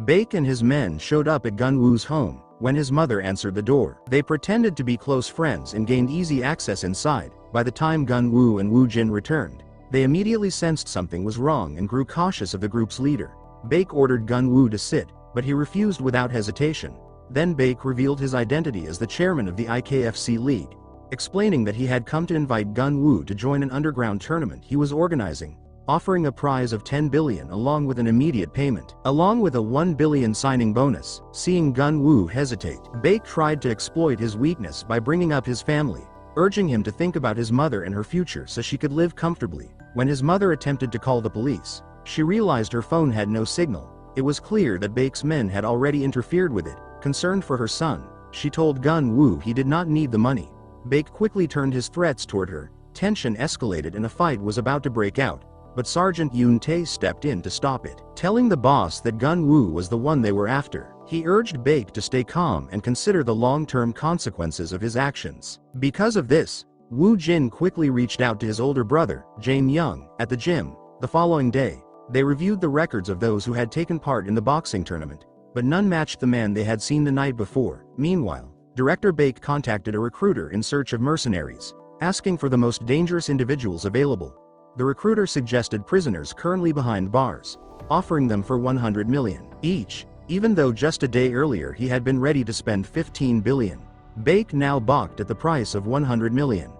Baek and his men showed up at Gun-woo's home. When his mother answered the door, they pretended to be close friends and gained easy access inside. By the time Gun-woo and Woo-jin returned, they immediately sensed something was wrong and grew cautious of the group's leader. Baek ordered Gun-woo to sit, but he refused without hesitation. Then Baek revealed his identity as the chairman of the IKFC League, explaining that he had come to invite Gun-woo to join an underground tournament he was organizing, offering a prize of 10 billion along with an immediate payment, along with a 1 billion signing bonus. Seeing Gun-woo hesitate, Baek tried to exploit his weakness by bringing up his family, urging him to think about his mother and her future so she could live comfortably. When his mother attempted to call the police, she realized her phone had no signal. It was clear that Baek's men had already interfered with it. Concerned for her son, she told Gun-woo he did not need the money. Baek quickly turned his threats toward her. Tension escalated and a fight was about to break out. but Sergeant Yoon Tae stepped in to stop it, telling the boss that Geon-woo was the one they were after. He urged Baek to stay calm and consider the long-term consequences of his actions. Because of this, Woo-jin quickly reached out to his older brother, Jae-myung, at the gym. The following day, they reviewed the records of those who had taken part in the boxing tournament, but none matched the man they had seen the night before. Meanwhile, Director Baek contacted a recruiter in search of mercenaries, asking for the most dangerous individuals available. The recruiter suggested prisoners currently behind bars, offering them for 100 million each, even though just a day earlier he had been ready to spend 15 billion. Baek now balked at the price of 100 million.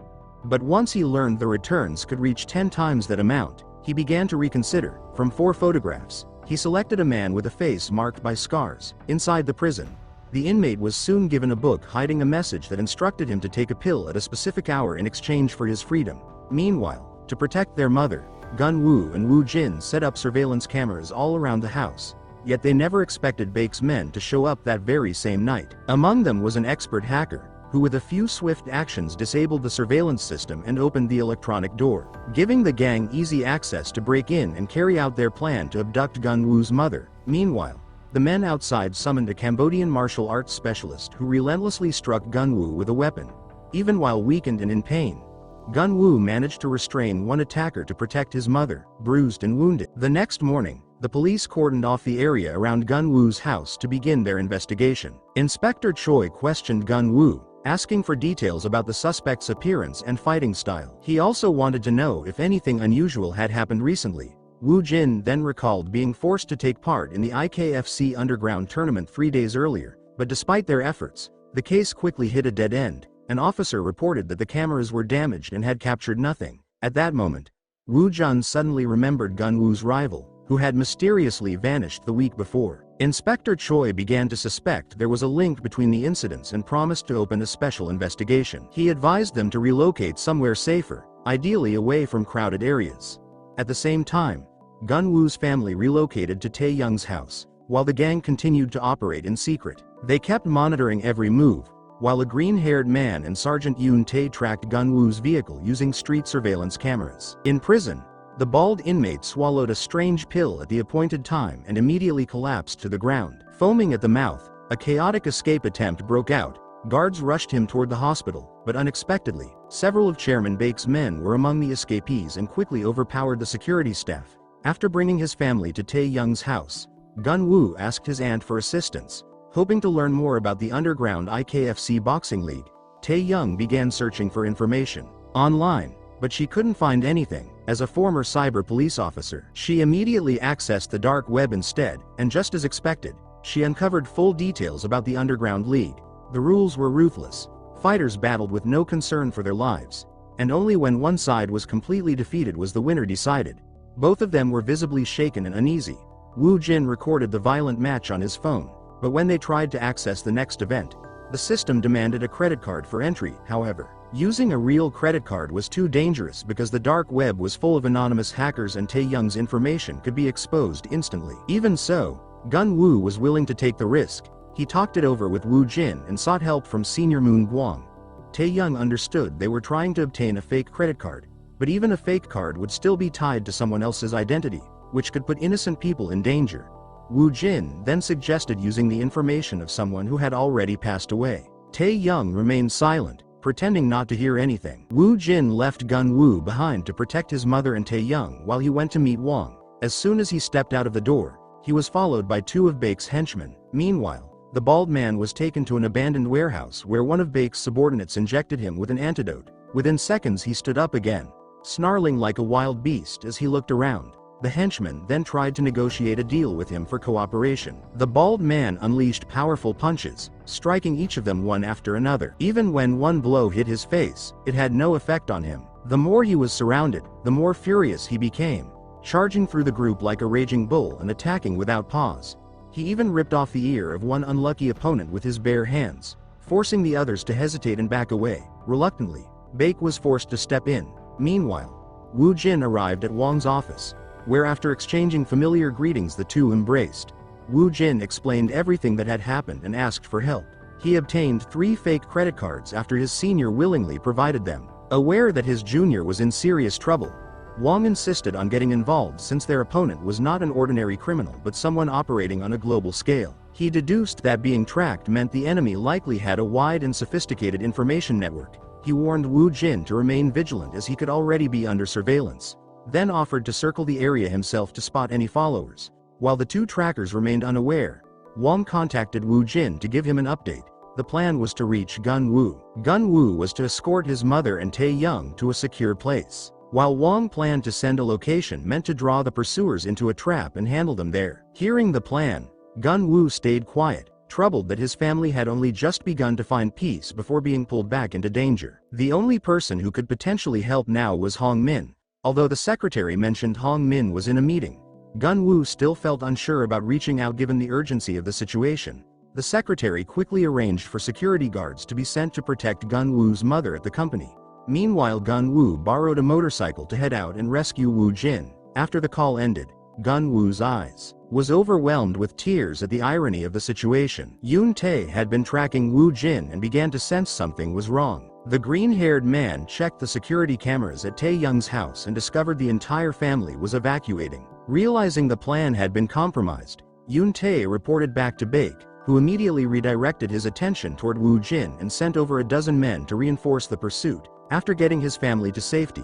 But once he learned the returns could reach 10 times that amount, he began to reconsider. From 4 photographs, he selected a man with a face marked by scars. Inside the prison, the inmate was soon given a book hiding a message that instructed him to take a pill at a specific hour in exchange for his freedom. Meanwhile, to protect their mother, Geon-woo and Woo-jin set up surveillance cameras all around the house. Yet they never expected Baek's men to show up that very same night. Among them was an expert hacker, who with a few swift actions disabled the surveillance system and opened the electronic door, giving the gang easy access to break in and carry out their plan to abduct Geon-woo's mother. Meanwhile, the men outside summoned a Cambodian martial arts specialist who relentlessly struck Geon-woo with a weapon. Even while weakened and in pain, Geon-woo managed to restrain one attacker to protect his mother, bruised and wounded. The next morning, the police cordoned off the area around Geon-woo's house to begin their investigation. Inspector Choi questioned Geon-woo, asking for details about the suspect's appearance and fighting style. He also wanted to know if anything unusual had happened recently. Woo-jin then recalled being forced to take part in the IKFC underground tournament 3 days earlier, but despite their efforts, the case quickly hit a dead end. An officer reported that the cameras were damaged and had captured nothing. At that moment, Woo-jin suddenly remembered Geon-woo's rival, who had mysteriously vanished the week before. Inspector Choi began to suspect there was a link between the incidents and promised to open a special investigation. He advised them to relocate somewhere safer, ideally away from crowded areas. At the same time, Geon-woo's family relocated to Tae-young's house, while the gang continued to operate in secret. They kept monitoring every move, while a green-haired man and Sergeant Yoon Tae tracked Geon-woo's vehicle using street surveillance cameras. In prison, the bald inmate swallowed a strange pill at the appointed time and immediately collapsed to the ground. Foaming at the mouth, a chaotic escape attempt broke out. Guards rushed him toward the hospital, but unexpectedly, several of Chairman Baek's men were among the escapees and quickly overpowered the security staff. After bringing his family to Tae-young's house, Geon-woo asked his aunt for assistance, hoping to learn more about the underground IKFC boxing league. Tae-young began searching for information online, but she couldn't find anything. As a former cyber police officer, she immediately accessed the dark web instead, and just as expected, she uncovered full details about the underground league. The rules were ruthless. Fighters battled with no concern for their lives, and only when one side was completely defeated was the winner decided. Both of them were visibly shaken and uneasy. Woo-jin recorded the violent match on his phone, but when they tried to access the next event, the system demanded a credit card for entry. However, using a real credit card was too dangerous because the dark web was full of anonymous hackers and Tae-young's information could be exposed instantly. Even so, Geon-woo was willing to take the risk. He talked it over with Woo-jin and sought help from Senior Moon Gwang. Tae-young understood they were trying to obtain a fake credit card, but even a fake card would still be tied to someone else's identity, which could put innocent people in danger. Woo-jin then suggested using the information of someone who had already passed away. Tae-young remained silent, pretending not to hear anything. Woo-jin left Geon-woo behind to protect his mother and Tae-young while he went to meet Wang. As soon as he stepped out of the door, he was followed by 2 of Baek's henchmen. Meanwhile, the bald man was taken to an abandoned warehouse where one of Baek's subordinates injected him with an antidote. Within seconds he stood up again, snarling like a wild beast as he looked around. The henchman then tried to negotiate a deal with him for cooperation. The bald man unleashed powerful punches, striking each of them one after another. Even when one blow hit his face, it had no effect on him. The more he was surrounded, the more furious he became, charging through the group like a raging bull and attacking without pause. He even ripped off the ear of one unlucky opponent with his bare hands, forcing the others to hesitate and back away. Reluctantly, Baek was forced to step in. Meanwhile, Woo-jin arrived at Wang's office, where after exchanging familiar greetings the two embraced. Woo-jin explained everything that had happened and asked for help. He obtained 3 fake credit cards after his senior willingly provided them. Aware that his junior was in serious trouble, Wong insisted on getting involved since their opponent was not an ordinary criminal but someone operating on a global scale. He deduced that being tracked meant the enemy likely had a wide and sophisticated information network. He warned Woo-jin to remain vigilant as he could already be under surveillance, then offered to circle the area himself to spot any followers. While the two trackers remained unaware, Wong contacted Woo-jin to give him an update. The plan was to reach Geon-woo. Geon-woo was to escort his mother and Tae-young to a secure place, while Wong planned to send a location meant to draw the pursuers into a trap and handle them there. Hearing the plan, Geon-woo stayed quiet, troubled that his family had only just begun to find peace before being pulled back into danger. The only person who could potentially help now was Hong Min. Although the secretary mentioned Hong Min was in a meeting, Geon-woo still felt unsure about reaching out given the urgency of the situation. The secretary quickly arranged for security guards to be sent to protect Geon-woo's mother at the company. Meanwhile, Geon-woo borrowed a motorcycle to head out and rescue Woo-jin. After the call ended, Geon-woo's eyes was overwhelmed with tears at the irony of the situation. Yoon-tae had been tracking Woo-jin and began to sense something was wrong. The green-haired man checked the security cameras at Tae-young's house and discovered the entire family was evacuating. Realizing the plan had been compromised, Yoon-tae reported back to Baek, who immediately redirected his attention toward Woo-jin and sent over a dozen men to reinforce the pursuit. After getting his family to safety,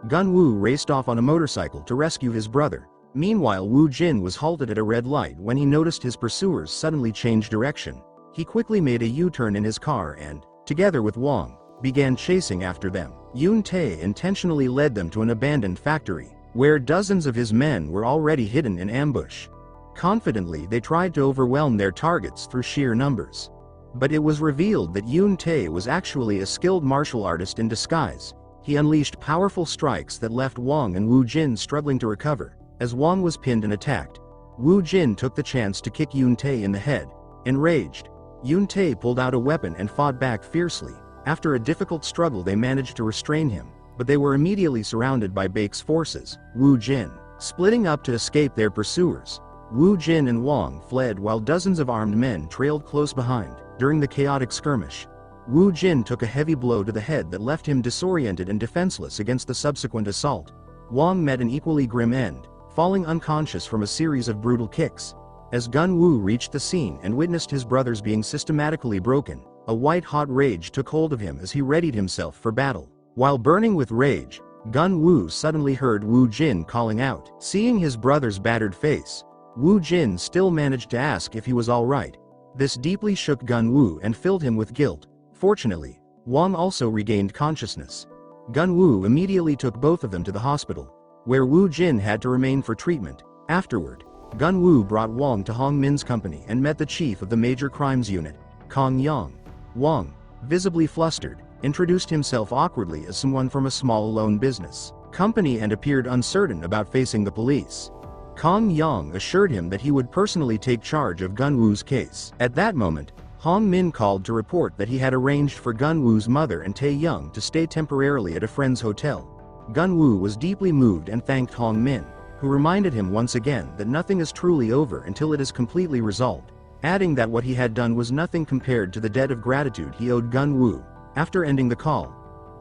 Geon-woo raced off on a motorcycle to rescue his brother. Meanwhile, Woo-jin was halted at a red light when he noticed his pursuers suddenly change direction. He quickly made a U-turn in his car and, together with Wong, began chasing after them. Yoon-tae intentionally led them to an abandoned factory, where dozens of his men were already hidden in ambush. Confidently, they tried to overwhelm their targets through sheer numbers. But it was revealed that Yoon-tae was actually a skilled martial artist in disguise. He unleashed powerful strikes that left Wong and Woo-jin struggling to recover. As Wong was pinned and attacked, Woo-jin took the chance to kick Yoon-tae in the head. Enraged, Yoon-tae pulled out a weapon and fought back fiercely. After a difficult struggle, they managed to restrain him, but they were immediately surrounded by Baek's forces. Woo-jin, splitting up to escape their pursuers, Woo-jin and Wong fled while dozens of armed men trailed close behind. During the chaotic skirmish, Woo-jin took a heavy blow to the head that left him disoriented and defenseless against the subsequent assault. Wong met an equally grim end, falling unconscious from a series of brutal kicks. As Geon-woo reached the scene and witnessed his brothers being systematically broken, a white-hot rage took hold of him as he readied himself for battle. While burning with rage, Geon-woo suddenly heard Woo-jin calling out. Seeing his brother's battered face, Woo-jin still managed to ask if he was all right. This deeply shook Geon-woo and filled him with guilt. Fortunately, Wong also regained consciousness. Geon-woo immediately took both of them to the hospital, where Woo-jin had to remain for treatment. Afterward, Geon-woo brought Wong to Hong Min's company and met the chief of the major crimes unit, Kong Yong. Wong, visibly flustered, introduced himself awkwardly as someone from a small loan business company and appeared uncertain about facing the police. Kong Yong assured him that he would personally take charge of Geon-woo's case. At that moment, Hong Min called to report that he had arranged for Geon-woo's mother and Tae-young to stay temporarily at a friend's hotel. Geon-woo was deeply moved and thanked Hong Min, who reminded him once again that nothing is truly over until it is completely resolved, adding that what he had done was nothing compared to the debt of gratitude he owed Geon-woo. After ending the call,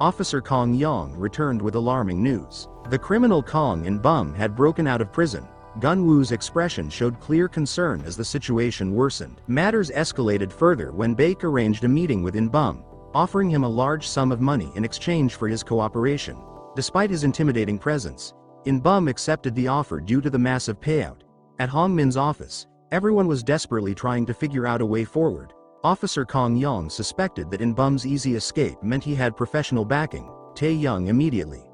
Officer Kong Yong returned with alarming news. The criminal Kong In Bum had broken out of prison. Geon-woo's expression showed clear concern as the situation worsened. Matters escalated further when Baek arranged a meeting with In Bum, offering him a large sum of money in exchange for his cooperation. Despite his intimidating presence, In Bum accepted the offer due to the massive payout. At Hong Min's office, everyone was desperately trying to figure out a way forward. Officer Kong Yong suspected that In Bum's easy escape meant he had professional backing. Tae-young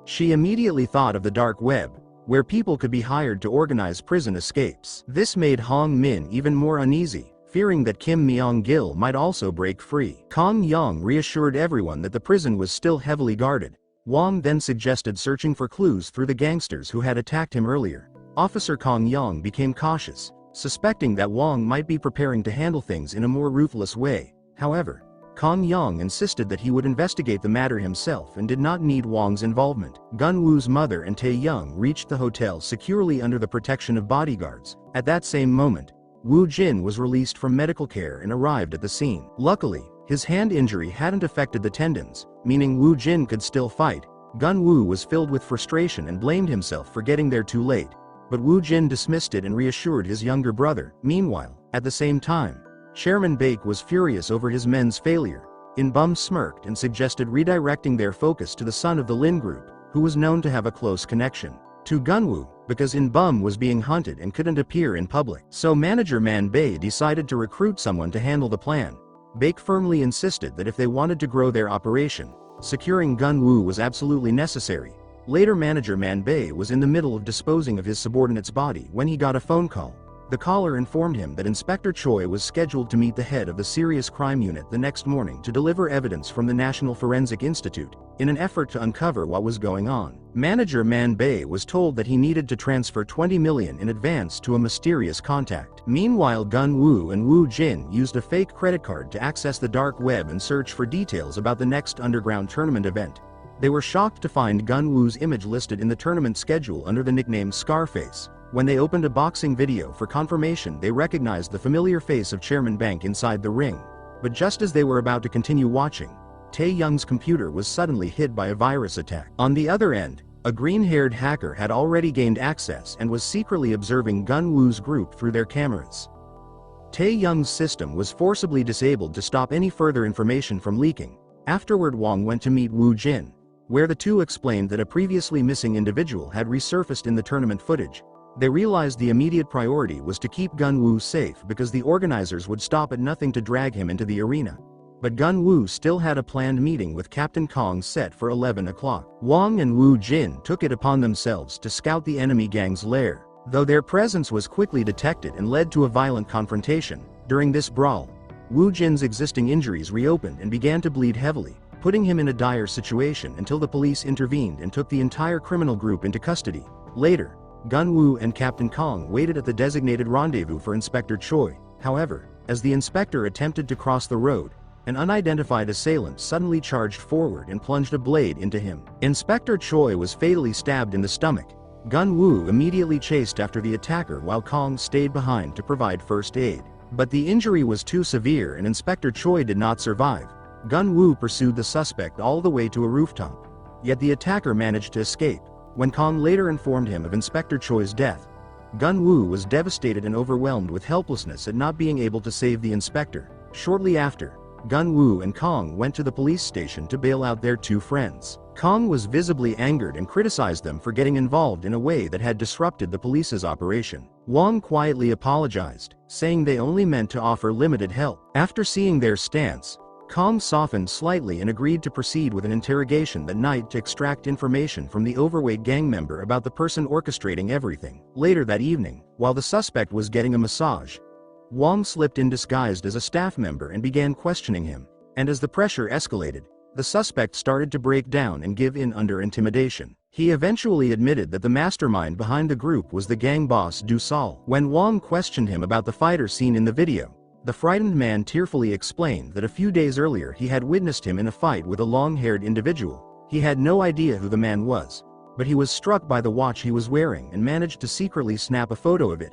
She immediately thought of the dark web, where people could be hired to organize prison escapes. This made Hong Min even more uneasy, fearing that Kim Myeong-gil might also break free. Kong Yong reassured everyone that the prison was still heavily guarded. Wong then suggested searching for clues through the gangsters who had attacked him earlier. Officer Kong Yong became cautious, suspecting that Wong might be preparing to handle things in a more ruthless way. However, Kong Yong insisted that he would investigate the matter himself and did not need Wong's involvement. Geon-woo's mother and Tae-young reached the hotel securely under the protection of bodyguards. At that same moment, Woo-jin was released from medical care and arrived at the scene. Luckily, his hand injury hadn't affected the tendons, meaning Woo-jin could still fight. Geon-woo was filled with frustration and blamed himself for getting there too late, but Woo-jin dismissed it and reassured his younger brother. Meanwhile, at the same time, Chairman Baek was furious over his men's failure. In-bum smirked and suggested redirecting their focus to the son of the Lin group, who was known to have a close connection to Geon-woo, because In-bum was being hunted and couldn't appear in public. So manager Man Bae decided to recruit someone to handle the plan. Baek firmly insisted that if they wanted to grow their operation, securing Geon-woo was absolutely necessary. Later manager Man Bae was in the middle of disposing of his subordinate's body when he got a phone call. The caller informed him that Inspector Choi was scheduled to meet the head of the Serious Crime Unit the next morning to deliver evidence from the National Forensic Institute, in an effort to uncover what was going on. Manager Man Bae was told that he needed to transfer 20 million in advance to a mysterious contact. Meanwhile, Geon-woo and Woo-jin used a fake credit card to access the dark web and search for details about the next underground tournament event. They were shocked to find Geon-woo's image listed in the tournament schedule under the nickname Scarface. When they opened a boxing video for confirmation, they recognized the familiar face of Chairman Bank inside the ring. But just as they were about to continue watching, Tae-young's computer was suddenly hit by a virus attack. On the other end, a green-haired hacker had already gained access and was secretly observing Geon-woo's group through their cameras. Tae-young's system was forcibly disabled to stop any further information from leaking. Afterward, Wang went to meet Woo-jin, where the two explained that a previously missing individual had resurfaced in the tournament footage. They realized the immediate priority was to keep Geon-woo safe because the organizers would stop at nothing to drag him into the arena. But Geon-woo still had a planned meeting with Captain Kong set for 11 o'clock. Wang and Woo-jin took it upon themselves to scout the enemy gang's lair, though their presence was quickly detected and led to a violent confrontation. During this brawl, Woo-jin's existing injuries reopened and began to bleed heavily, putting him in a dire situation until the police intervened and took the entire criminal group into custody. Later, Geon-woo and Captain Kong waited at the designated rendezvous for Inspector Choi. However, as the inspector attempted to cross the road, an unidentified assailant suddenly charged forward and plunged a blade into him. Inspector Choi was fatally stabbed in the stomach. Geon-woo immediately chased after the attacker while Kong stayed behind to provide first aid. But the injury was too severe and Inspector Choi did not survive. Geon-woo pursued the suspect all the way to a rooftop. Yet the attacker managed to escape. When Kong later informed him of Inspector Choi's death, Geon-woo was devastated and overwhelmed with helplessness at not being able to save the inspector. Shortly after, Geon-woo and Kong went to the police station to bail out their two friends. Kong was visibly angered and criticized them for getting involved in a way that had disrupted the police's operation. Wang quietly apologized, saying they only meant to offer limited help. After seeing their stance, Kong softened slightly and agreed to proceed with an interrogation that night to extract information from the overweight gang member about the person orchestrating everything. Later that evening, while the suspect was getting a massage, Wang slipped in disguised as a staff member and began questioning him. And as the pressure escalated, the suspect started to break down and give in under intimidation. He eventually admitted that the mastermind behind the group was the gang boss Do-sol. When Wang questioned him about the fighter seen in the video, the frightened man tearfully explained that a few days earlier he had witnessed him in a fight with a long-haired individual. He had no idea who the man was, but he was struck by the watch he was wearing and managed to secretly snap a photo of it.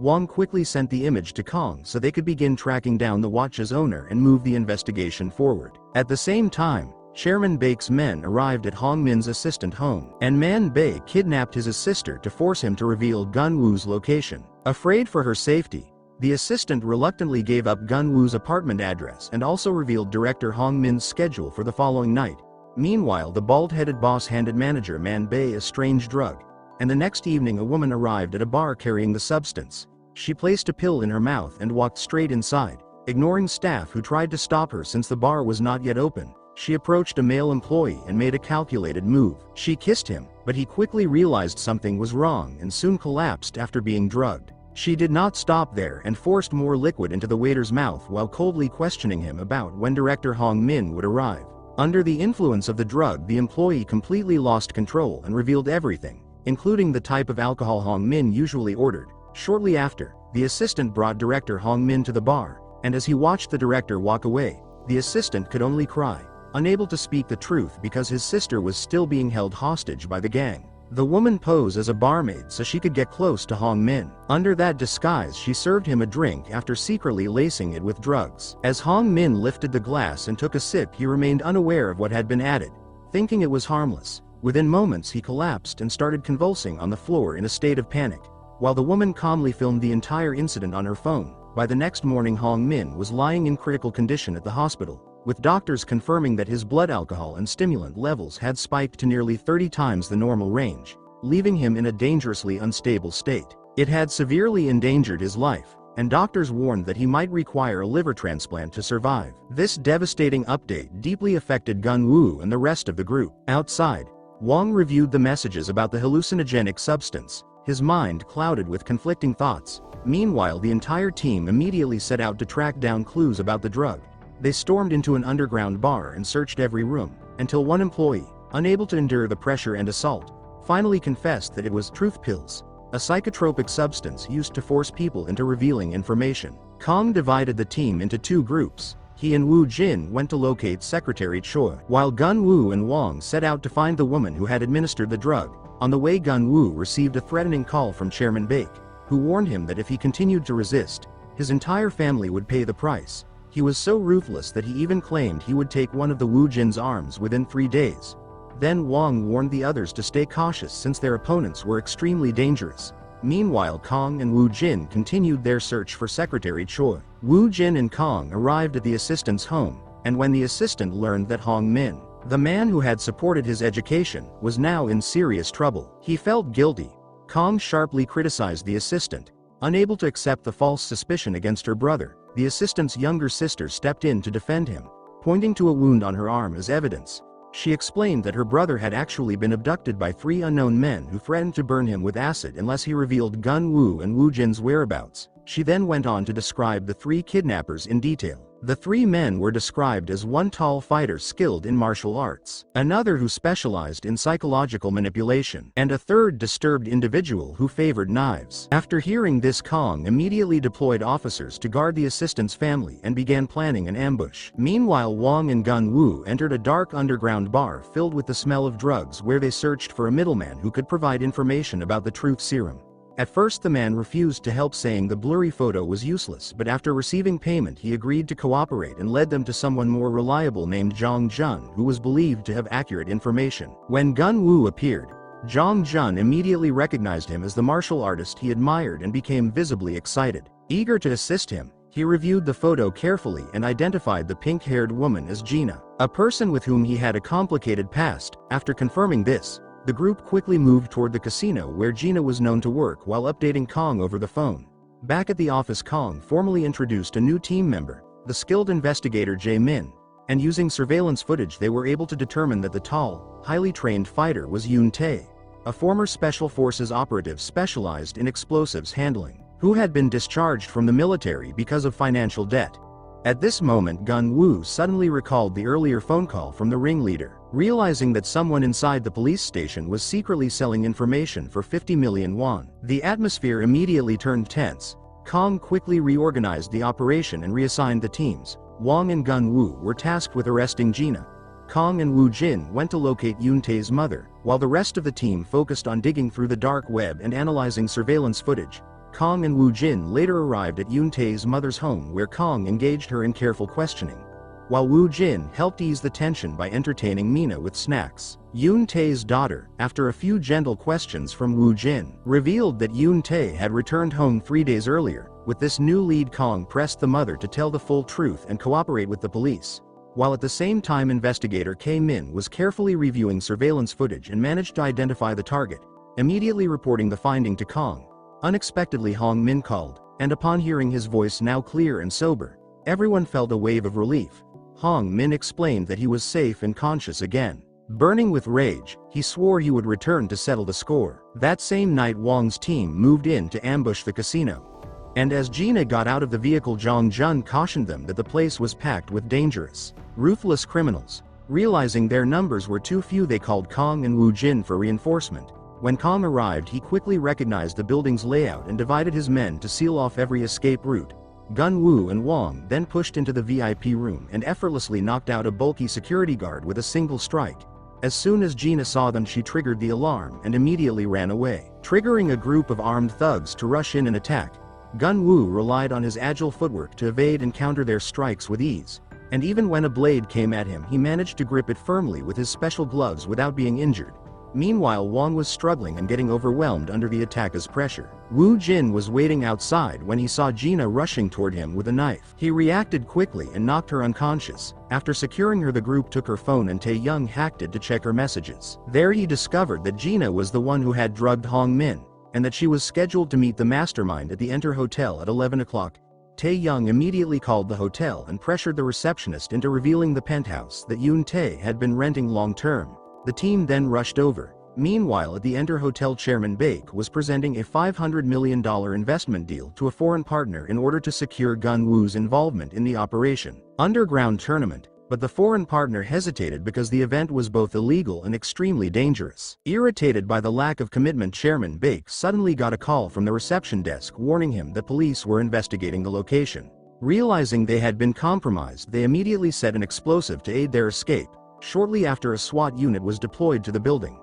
Wang quickly sent the image to Kong so they could begin tracking down the watch's owner and move the investigation forward. At the same time, Chairman Baek's men arrived at Hong Min's assistant home, and Man Bae kidnapped his sister to force him to reveal Geon-woo's location. Afraid for her safety, the assistant reluctantly gave up Geon-woo's apartment address and also revealed director Hong Min's schedule for the following night. Meanwhile, the bald-headed boss handed manager Man Bae a strange drug, and the next evening a woman arrived at a bar carrying the substance. She placed a pill in her mouth and walked straight inside. Ignoring staff who tried to stop her since the bar was not yet open, she approached a male employee and made a calculated move. She kissed him, but he quickly realized something was wrong and soon collapsed after being drugged. She did not stop there and forced more liquid into the waiter's mouth while coldly questioning him about when director Hong Min would arrive. Under the influence of the drug, the employee completely lost control and revealed everything, including the type of alcohol Hong Min usually ordered. Shortly after, the assistant brought director Hong Min to the bar, and as he watched the director walk away, the assistant could only cry, unable to speak the truth because his sister was still being held hostage by the gang. The woman posed as a barmaid so she could get close to Hong Min. Under that disguise, she served him a drink after secretly lacing it with drugs. As Hong Min lifted the glass and took a sip, he remained unaware of what had been added, thinking it was harmless. Within moments he collapsed and started convulsing on the floor in a state of panic. While the woman calmly filmed the entire incident on her phone, by the next morning Hong Min was lying in critical condition at the hospital, with doctors confirming that his blood alcohol and stimulant levels had spiked to nearly 30 times the normal range, leaving him in a dangerously unstable state. It had severely endangered his life, and doctors warned that he might require a liver transplant to survive. This devastating update deeply affected Geon-woo and the rest of the group. Outside, Wong reviewed the messages about the hallucinogenic substance, his mind clouded with conflicting thoughts. Meanwhile, the entire team immediately set out to track down clues about the drug. They stormed into an underground bar and searched every room, until one employee, unable to endure the pressure and assault, finally confessed that it was truth pills, a psychotropic substance used to force people into revealing information. Kong divided the team into two groups. He and Woo-jin went to locate Secretary Choi, while Geon-woo and Wong set out to find the woman who had administered the drug. On the way, Geon-woo received a threatening call from Chairman Baek, who warned him that if he continued to resist, his entire family would pay the price. He was so ruthless that he even claimed he would take one of the Woo-jin's arms within 3 days. Then Wong warned the others to stay cautious since their opponents were extremely dangerous. Meanwhile, Kong and Woo-jin continued their search for Secretary Choi. Woo-jin and Kong arrived at the assistant's home, and when the assistant learned that Hong Min, the man who had supported his education, was now in serious trouble, he felt guilty. Kong sharply criticized the assistant. Unable to accept the false suspicion against her brother, the assistant's younger sister stepped in to defend him, pointing to a wound on her arm as evidence. She explained that her brother had actually been abducted by 3 unknown men who threatened to burn him with acid unless he revealed Geon-woo and Woo-jin's whereabouts. She then went on to describe the 3 kidnappers in detail. The 3 men were described as one tall fighter skilled in martial arts, another who specialized in psychological manipulation, and a third disturbed individual who favored knives. After hearing this, Kong immediately deployed officers to guard the assistant's family and began planning an ambush. Meanwhile, Wong and Geon-woo entered a dark underground bar filled with the smell of drugs where they searched for a middleman who could provide information about the truth serum. At first the man refused to help, saying the blurry photo was useless, but after receiving payment he agreed to cooperate and led them to someone more reliable named Jeong Chan, who was believed to have accurate information. When Geon-woo appeared, Jeong Chan immediately recognized him as the martial artist he admired and became visibly excited. Eager to assist him, he reviewed the photo carefully and identified the pink-haired woman as Gina, a person with whom he had a complicated past. After confirming this, the group quickly moved toward the casino where Gina was known to work while updating Kong over the phone. Back at the office, Kong formally introduced a new team member, the skilled investigator Jae-min, and using surveillance footage they were able to determine that the tall, highly trained fighter was Yoon Tae, a former special forces operative specialized in explosives handling, who had been discharged from the military because of financial debt. At this moment, Geon-woo suddenly recalled the earlier phone call from the ringleader. Realizing that someone inside the police station was secretly selling information for 50 million won, the atmosphere immediately turned tense. Kong quickly reorganized the operation and reassigned the teams. Wong and Geon-woo were tasked with arresting Gina. Kong and Woo-jin went to locate Yoon Tae's mother, while the rest of the team focused on digging through the dark web and analyzing surveillance footage. Kong and Woo-jin later arrived at Yoon Tae's mother's home, where Kong engaged her in careful questioning, while Woo-jin helped ease the tension by entertaining Mina with snacks. Yoon Tae's daughter, after a few gentle questions from Woo-jin, revealed that Yoon Tae had returned home 3 days earlier. With this new lead, Kong pressed the mother to tell the full truth and cooperate with the police, while at the same time investigator K-min was carefully reviewing surveillance footage and managed to identify the target, immediately reporting the finding to Kong. Unexpectedly, Hong Min called, and upon hearing his voice now clear and sober, everyone felt a wave of relief. Hong Min explained that he was safe and conscious again. Burning with rage, he swore he would return to settle the score. That same night, Wong's team moved in to ambush the casino. And as Gina got out of the vehicle, Jeong Chan cautioned them that the place was packed with dangerous, ruthless criminals. Realizing their numbers were too few, they called Kong and Woo-jin for reinforcement. When Kong arrived, he quickly recognized the building's layout and divided his men to seal off every escape route. Geon-woo and Wong then pushed into the VIP room and effortlessly knocked out a bulky security guard with a single strike. As soon as Gina saw them, she triggered the alarm and immediately ran away, triggering a group of armed thugs to rush in and attack. Geon-woo relied on his agile footwork to evade and counter their strikes with ease, and even when a blade came at him, he managed to grip it firmly with his special gloves without being injured. Meanwhile, Wong was struggling and getting overwhelmed under the attacker's pressure. Woo-jin was waiting outside when he saw Gina rushing toward him with a knife. He reacted quickly and knocked her unconscious. After securing her, the group took her phone and Tae-young hacked it to check her messages. There he discovered that Gina was the one who had drugged Hong Min, and that she was scheduled to meet the mastermind at the Enter Hotel at 11 o'clock. Tae-young immediately called the hotel and pressured the receptionist into revealing the penthouse that Yoon Tae had been renting long-term. The team then rushed over. Meanwhile, at the Enter Hotel, Chairman Baek was presenting a $500 million investment deal to a foreign partner in order to secure Geon-woo's involvement in the Operation Underground tournament, but the foreign partner hesitated because the event was both illegal and extremely dangerous. Irritated by the lack of commitment, Chairman Baek suddenly got a call from the reception desk warning him that police were investigating the location. Realizing they had been compromised, they immediately set an explosive to aid their escape. Shortly after, a SWAT unit was deployed to the building.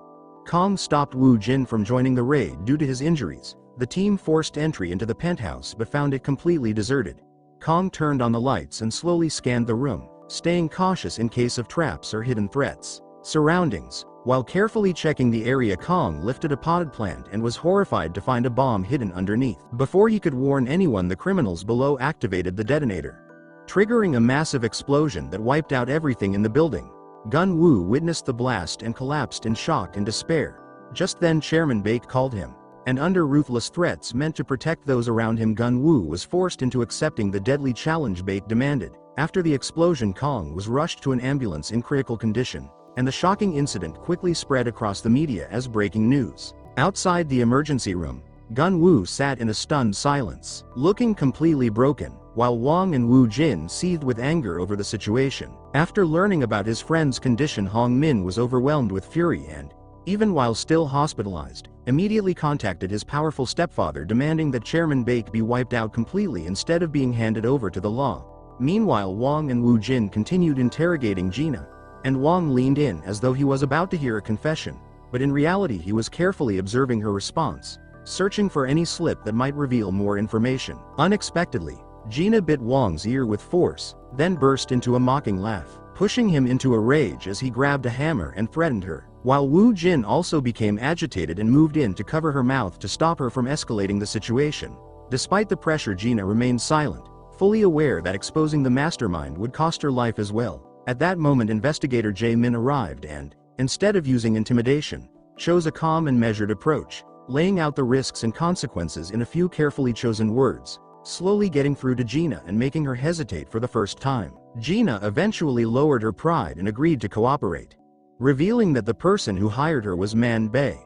Kong stopped Woo-jin from joining the raid due to his injuries. The team forced entry into the penthouse but found it completely deserted. Kong turned on the lights and slowly scanned the room, staying cautious in case of traps or hidden threats. Surroundings. While carefully checking the area, Kong lifted a potted plant and was horrified to find a bomb hidden underneath. Before he could warn anyone, the criminals below activated the detonator, triggering a massive explosion that wiped out everything in the building. Geon-woo witnessed the blast and collapsed in shock and despair. Just then Chairman Baek called him, and under ruthless threats meant to protect those around him, Geon-woo was forced into accepting the deadly challenge Baek demanded. After the explosion, Kong was rushed to an ambulance in critical condition, and the shocking incident quickly spread across the media as breaking news. Outside the emergency room, Geon-woo sat in a stunned silence, looking completely broken, while Wong and Woo-jin seethed with anger over the situation. After learning about his friend's condition, Hong Min was overwhelmed with fury and, even while still hospitalized, immediately contacted his powerful stepfather demanding that Chairman Baek be wiped out completely instead of being handed over to the law. Meanwhile, Wong and Woo-jin continued interrogating Gina, and Wong leaned in as though he was about to hear a confession, but in reality he was carefully observing her response, searching for any slip that might reveal more information. Unexpectedly, Gina bit Wong's ear with force, then burst into a mocking laugh, pushing him into a rage as he grabbed a hammer and threatened her, while Woo-jin also became agitated and moved in to cover her mouth to stop her from escalating the situation. Despite the pressure, Gina remained silent, fully aware that exposing the mastermind would cost her life as well. At that moment, investigator Jae-min arrived and, instead of using intimidation, chose a calm and measured approach, laying out the risks and consequences in a few carefully chosen words, slowly getting through to Gina and making her hesitate for the first time. Gina eventually lowered her pride and agreed to cooperate, revealing that the person who hired her was Man Bae,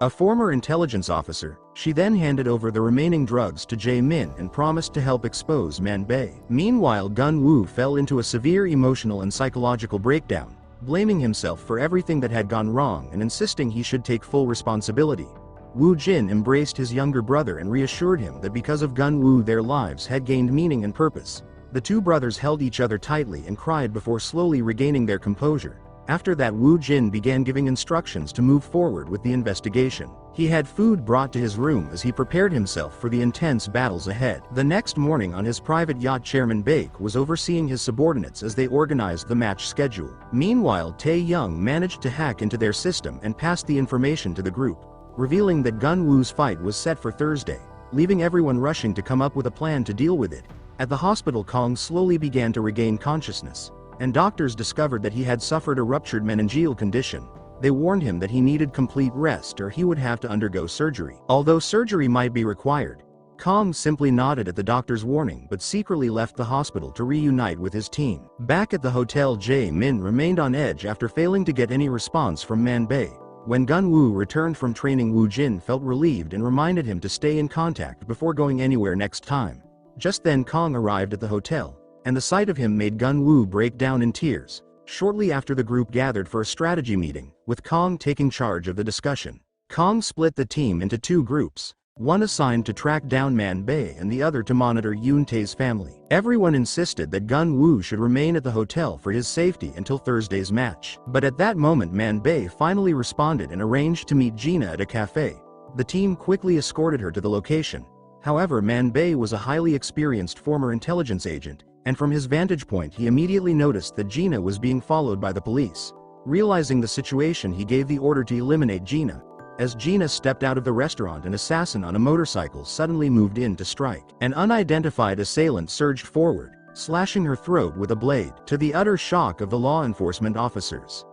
a former intelligence officer. She then handed over the remaining drugs to Jae-min and promised to help expose Man Bae. Meanwhile, Geon-woo fell into a severe emotional and psychological breakdown, blaming himself for everything that had gone wrong and insisting he should take full responsibility. Woo-jin embraced his younger brother and reassured him that because of Geon-woo their lives had gained meaning and purpose. The two brothers held each other tightly and cried before slowly regaining their composure. After that, Woo-jin began giving instructions to move forward with the investigation. He had food brought to his room as he prepared himself for the intense battles ahead. The next morning on his private yacht, Chairman Baek was overseeing his subordinates as they organized the match schedule. Meanwhile, Tae-young managed to hack into their system and passed the information to the group, revealing that Geon-woo's fight was set for Thursday, leaving everyone rushing to come up with a plan to deal with it. At the hospital, Kong slowly began to regain consciousness, and doctors discovered that he had suffered a ruptured meningeal condition. They warned him that he needed complete rest or he would have to undergo surgery. Although surgery might be required, Kong simply nodded at the doctor's warning but secretly left the hospital to reunite with his team. Back at the hotel, Jae-min remained on edge after failing to get any response from Man Bae. When Geon-woo returned from training, Woo-jin felt relieved and reminded him to stay in contact before going anywhere next time. Just then Kong arrived at the hotel, and the sight of him made Geon-woo break down in tears. Shortly after, the group gathered for a strategy meeting, with Kong taking charge of the discussion. Kong split the team into two groups, one assigned to track down Man Bae and the other to monitor Yoon Tae's family. Everyone insisted that Geon-woo should remain at the hotel for his safety until Thursday's match. But at that moment, Man Bae finally responded and arranged to meet Gina at a cafe. The team quickly escorted her to the location. However, Man Bae was a highly experienced former intelligence agent, and from his vantage point he immediately noticed that Gina was being followed by the police. Realizing the situation, he gave the order to eliminate Gina. As Gina stepped out of the restaurant, an assassin on a motorcycle suddenly moved in to strike. An unidentified assailant surged forward, slashing her throat with a blade, to the utter shock of the law enforcement officers.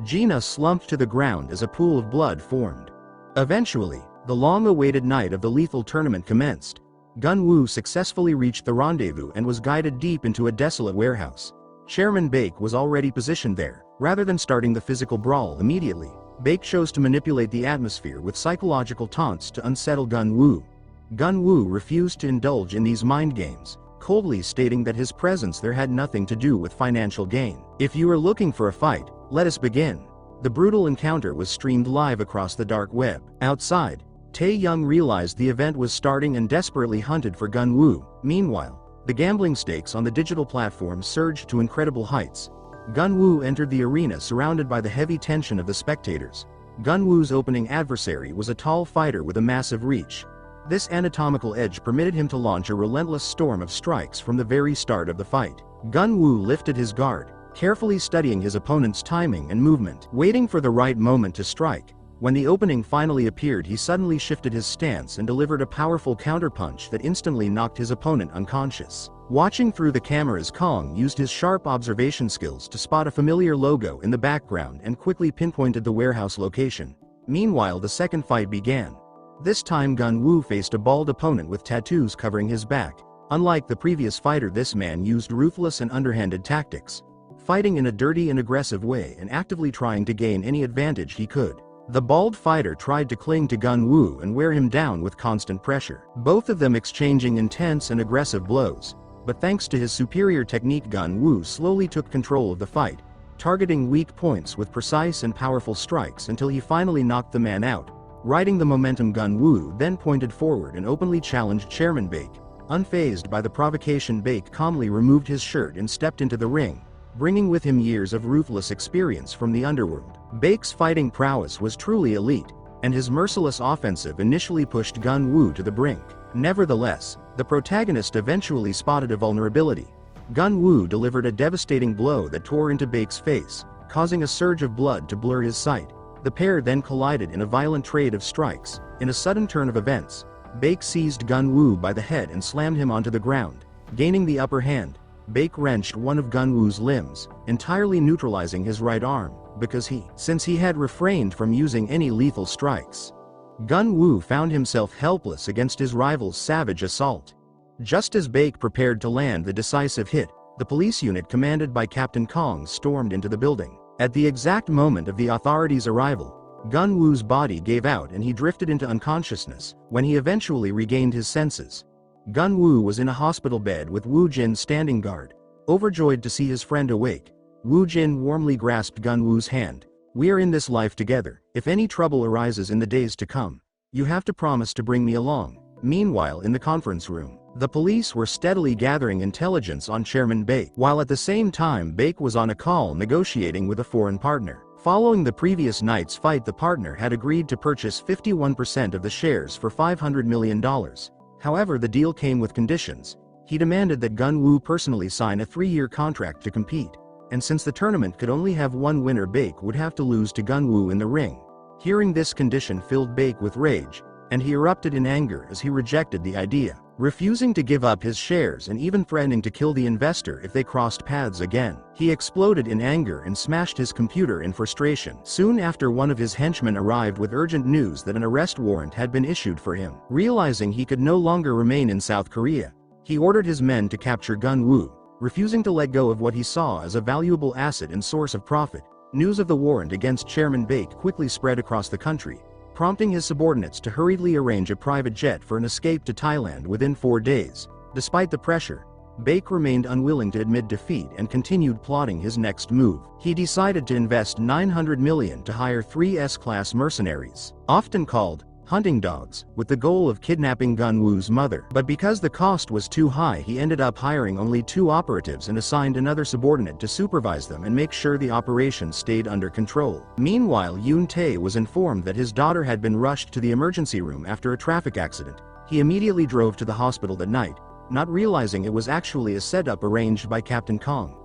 Gina slumped to the ground as a pool of blood formed. Eventually, the long-awaited night of the lethal tournament commenced. Geon-woo successfully reached the rendezvous and was guided deep into a desolate warehouse. Chairman Baek was already positioned there. Rather than starting the physical brawl immediately, Baek chose to manipulate the atmosphere with psychological taunts to unsettle Geon-woo. Geon-woo refused to indulge in these mind games, coldly stating that his presence there had nothing to do with financial gain. "If you are looking for a fight, let us begin." The brutal encounter was streamed live across the dark web. Outside, Tae-young realized the event was starting and desperately hunted for Geon-woo. Meanwhile, the gambling stakes on the digital platform surged to incredible heights. Geon-woo entered the arena surrounded by the heavy tension of the spectators. Geon-woo's opening adversary was a tall fighter with a massive reach. This anatomical edge permitted him to launch a relentless storm of strikes from the very start of the fight. Geon-woo lifted his guard, carefully studying his opponent's timing and movement, waiting for the right moment to strike. When the opening finally appeared, he suddenly shifted his stance and delivered a powerful counterpunch that instantly knocked his opponent unconscious. Watching through the cameras, Kong used his sharp observation skills to spot a familiar logo in the background and quickly pinpointed the warehouse location. Meanwhile, the second fight began. This time Geon-woo faced a bald opponent with tattoos covering his back. Unlike the previous fighter, this man used ruthless and underhanded tactics, fighting in a dirty and aggressive way and actively trying to gain any advantage he could. The bald fighter tried to cling to Geon-woo and wear him down with constant pressure, both of them exchanging intense and aggressive blows. But thanks to his superior technique, Geon-woo slowly took control of the fight, targeting weak points with precise and powerful strikes until he finally knocked the man out. Riding the momentum, Geon-woo then pointed forward and openly challenged Chairman Baek. Unfazed by the provocation, Baek calmly removed his shirt and stepped into the ring, bringing with him years of ruthless experience from the underworld. Baek's fighting prowess was truly elite, and his merciless offensive initially pushed Geon-woo to the brink. Nevertheless, the protagonist eventually spotted a vulnerability. Geon-woo delivered a devastating blow that tore into Baek's face, causing a surge of blood to blur his sight. The pair then collided in a violent trade of strikes. In a sudden turn of events, Baek seized Geon-woo by the head and slammed him onto the ground. Gaining the upper hand, Baek wrenched one of Geon-woo's limbs, entirely neutralizing his right arm, since he had refrained from using any lethal strikes. Geon-woo found himself helpless against his rival's savage assault. Just as Baek prepared to land the decisive hit, the police unit commanded by Captain Kong stormed into the building. At the exact moment of the authorities' arrival, Geon-woo's body gave out and he drifted into unconsciousness. When he eventually regained his senses, Geon-woo was in a hospital bed with Woo-jin standing guard. Overjoyed to see his friend awake, Woo-jin warmly grasped Geon-woo's hand. "We are in this life together. If any trouble arises in the days to come, you have to promise to bring me along." Meanwhile, in the conference room, the police were steadily gathering intelligence on Chairman Baek, while at the same time Baek was on a call negotiating with a foreign partner. Following the previous night's fight, the partner had agreed to purchase 51% of the shares for $500 million. However, the deal came with conditions. He demanded that Geon-woo personally sign a 3-year contract to compete, and since the tournament could only have one winner, Baek would have to lose to Geon-woo in the ring. Hearing this condition filled Baek with rage, and he erupted in anger as he rejected the idea, refusing to give up his shares and even threatening to kill the investor if they crossed paths again. He exploded in anger and smashed his computer in frustration. Soon after, one of his henchmen arrived with urgent news that an arrest warrant had been issued for him. Realizing he could no longer remain in South Korea, he ordered his men to capture Geon-woo, refusing to let go of what he saw as a valuable asset and source of profit. News of the warrant against Chairman Baek quickly spread across the country, prompting his subordinates to hurriedly arrange a private jet for an escape to Thailand within 4 days. Despite the pressure, Baek remained unwilling to admit defeat and continued plotting his next move. He decided to invest $900 million to hire 3 S-class mercenaries, often called hunting dogs, with the goal of kidnapping Geon-woo's mother. But because the cost was too high, he ended up hiring only 2 operatives and assigned another subordinate to supervise them and make sure the operation stayed under control. Meanwhile, Yoon Tae was informed that his daughter had been rushed to the emergency room after a traffic accident. He immediately drove to the hospital that night, not realizing it was actually a setup arranged by Captain Kong.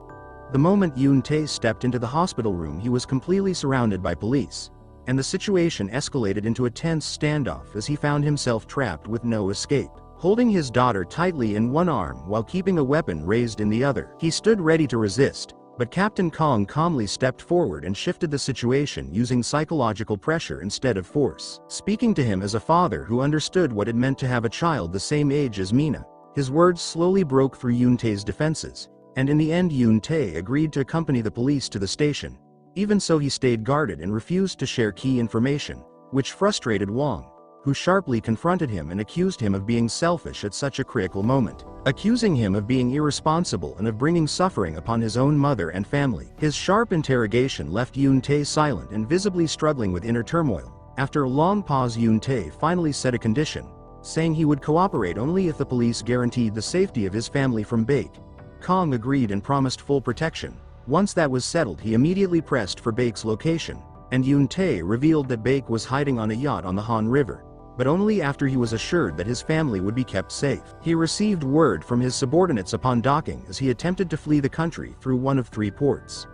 The moment Yoon Tae stepped into the hospital room, he was completely surrounded by police, and the situation escalated into a tense standoff as he found himself trapped with no escape. Holding his daughter tightly in one arm while keeping a weapon raised in the other, he stood ready to resist, but Captain Kong calmly stepped forward and shifted the situation using psychological pressure instead of force. Speaking to him as a father who understood what it meant to have a child the same age as Mina, his words slowly broke through Yoon Tae's defenses, and in the end Yoon Tae agreed to accompany the police to the station. Even so, he stayed guarded and refused to share key information, which frustrated Wang, who sharply confronted him and accused him of being selfish at such a critical moment, accusing him of being irresponsible and of bringing suffering upon his own mother and family. His sharp interrogation left Yoon Tae silent and visibly struggling with inner turmoil. After a long pause, Yoon Tae finally set a condition, saying he would cooperate only if the police guaranteed the safety of his family from Baek. Kong agreed and promised full protection. Once that was settled, he immediately pressed for Baek's location, and Yoon Tae revealed that Baek was hiding on a yacht on the Han River, but only after he was assured that his family would be kept safe. He received word from his subordinates upon docking as he attempted to flee the country through one of 3 ports.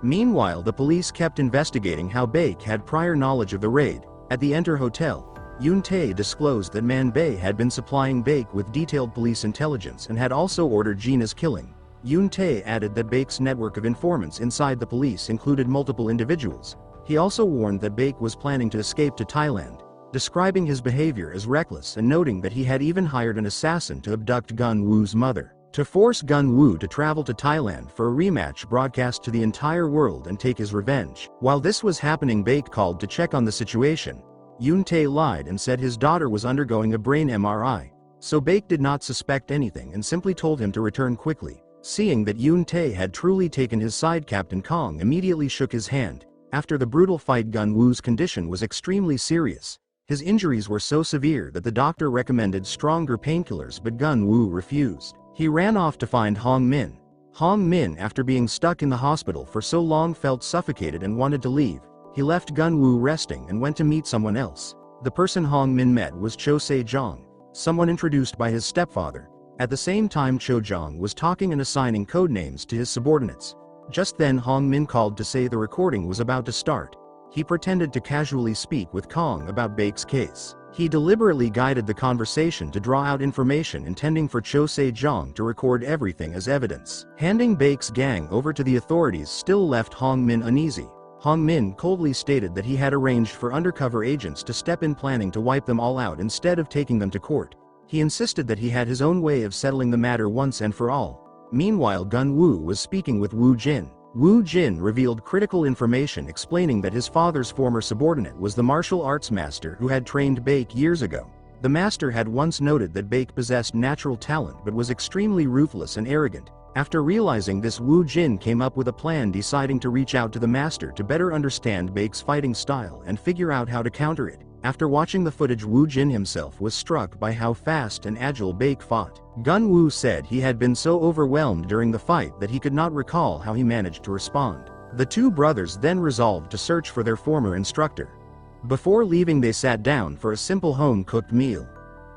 Meanwhile, the police kept investigating how Baek had prior knowledge of the raid. At the Enter Hotel, Yoon Tae disclosed that Man Bae had been supplying Baek with detailed police intelligence and had also ordered Gina's killing. Yoon Tae added that Baek's network of informants inside the police included multiple individuals. He also warned that Baek was planning to escape to Thailand, describing his behavior as reckless and noting that he had even hired an assassin to abduct Geon-woo's mother, to force Geon-woo to travel to Thailand for a rematch broadcast to the entire world and take his revenge. While this was happening, Baek called to check on the situation. Yoon Tae lied and said his daughter was undergoing a brain MRI, so Baek did not suspect anything and simply told him to return quickly. Seeing that Yoon Tae had truly taken his side, Captain Kong immediately shook his hand. After the brutal fight, Geon-woo's condition was extremely serious. His injuries were so severe that the doctor recommended stronger painkillers, but Geon-woo refused. He ran off to find Hong Min. Hong Min, after being stuck in the hospital for so long, felt suffocated and wanted to leave. He left Geon-woo resting and went to meet someone else. The person Hong Min met was Cho Se-jong, someone introduced by his stepfather. At the same time, Cho-jong was talking and assigning code names to his subordinates. Just then Hong Min called to say the recording was about to start. He pretended to casually speak with Kong about Baek's case. He deliberately guided the conversation to draw out information, intending for Cho Se-jong to record everything as evidence. Handing Baek's gang over to the authorities still left Hong Min uneasy. Hong Min coldly stated that he had arranged for undercover agents to step in, planning to wipe them all out instead of taking them to court. He insisted that he had his own way of settling the matter once and for all. Meanwhile, Geon-woo was speaking with Woo-jin. Woo-jin revealed critical information explaining that his father's former subordinate was the martial arts master who had trained Baek years ago. The master had once noted that Baek possessed natural talent but was extremely ruthless and arrogant. After realizing this, Woo-jin came up with a plan, deciding to reach out to the master to better understand Baek's fighting style and figure out how to counter it. After watching the footage, Woo-jin himself was struck by how fast and agile Baek fought. Geon-woo said he had been so overwhelmed during the fight that he could not recall how he managed to respond. The two brothers then resolved to search for their former instructor. Before leaving, they sat down for a simple home-cooked meal.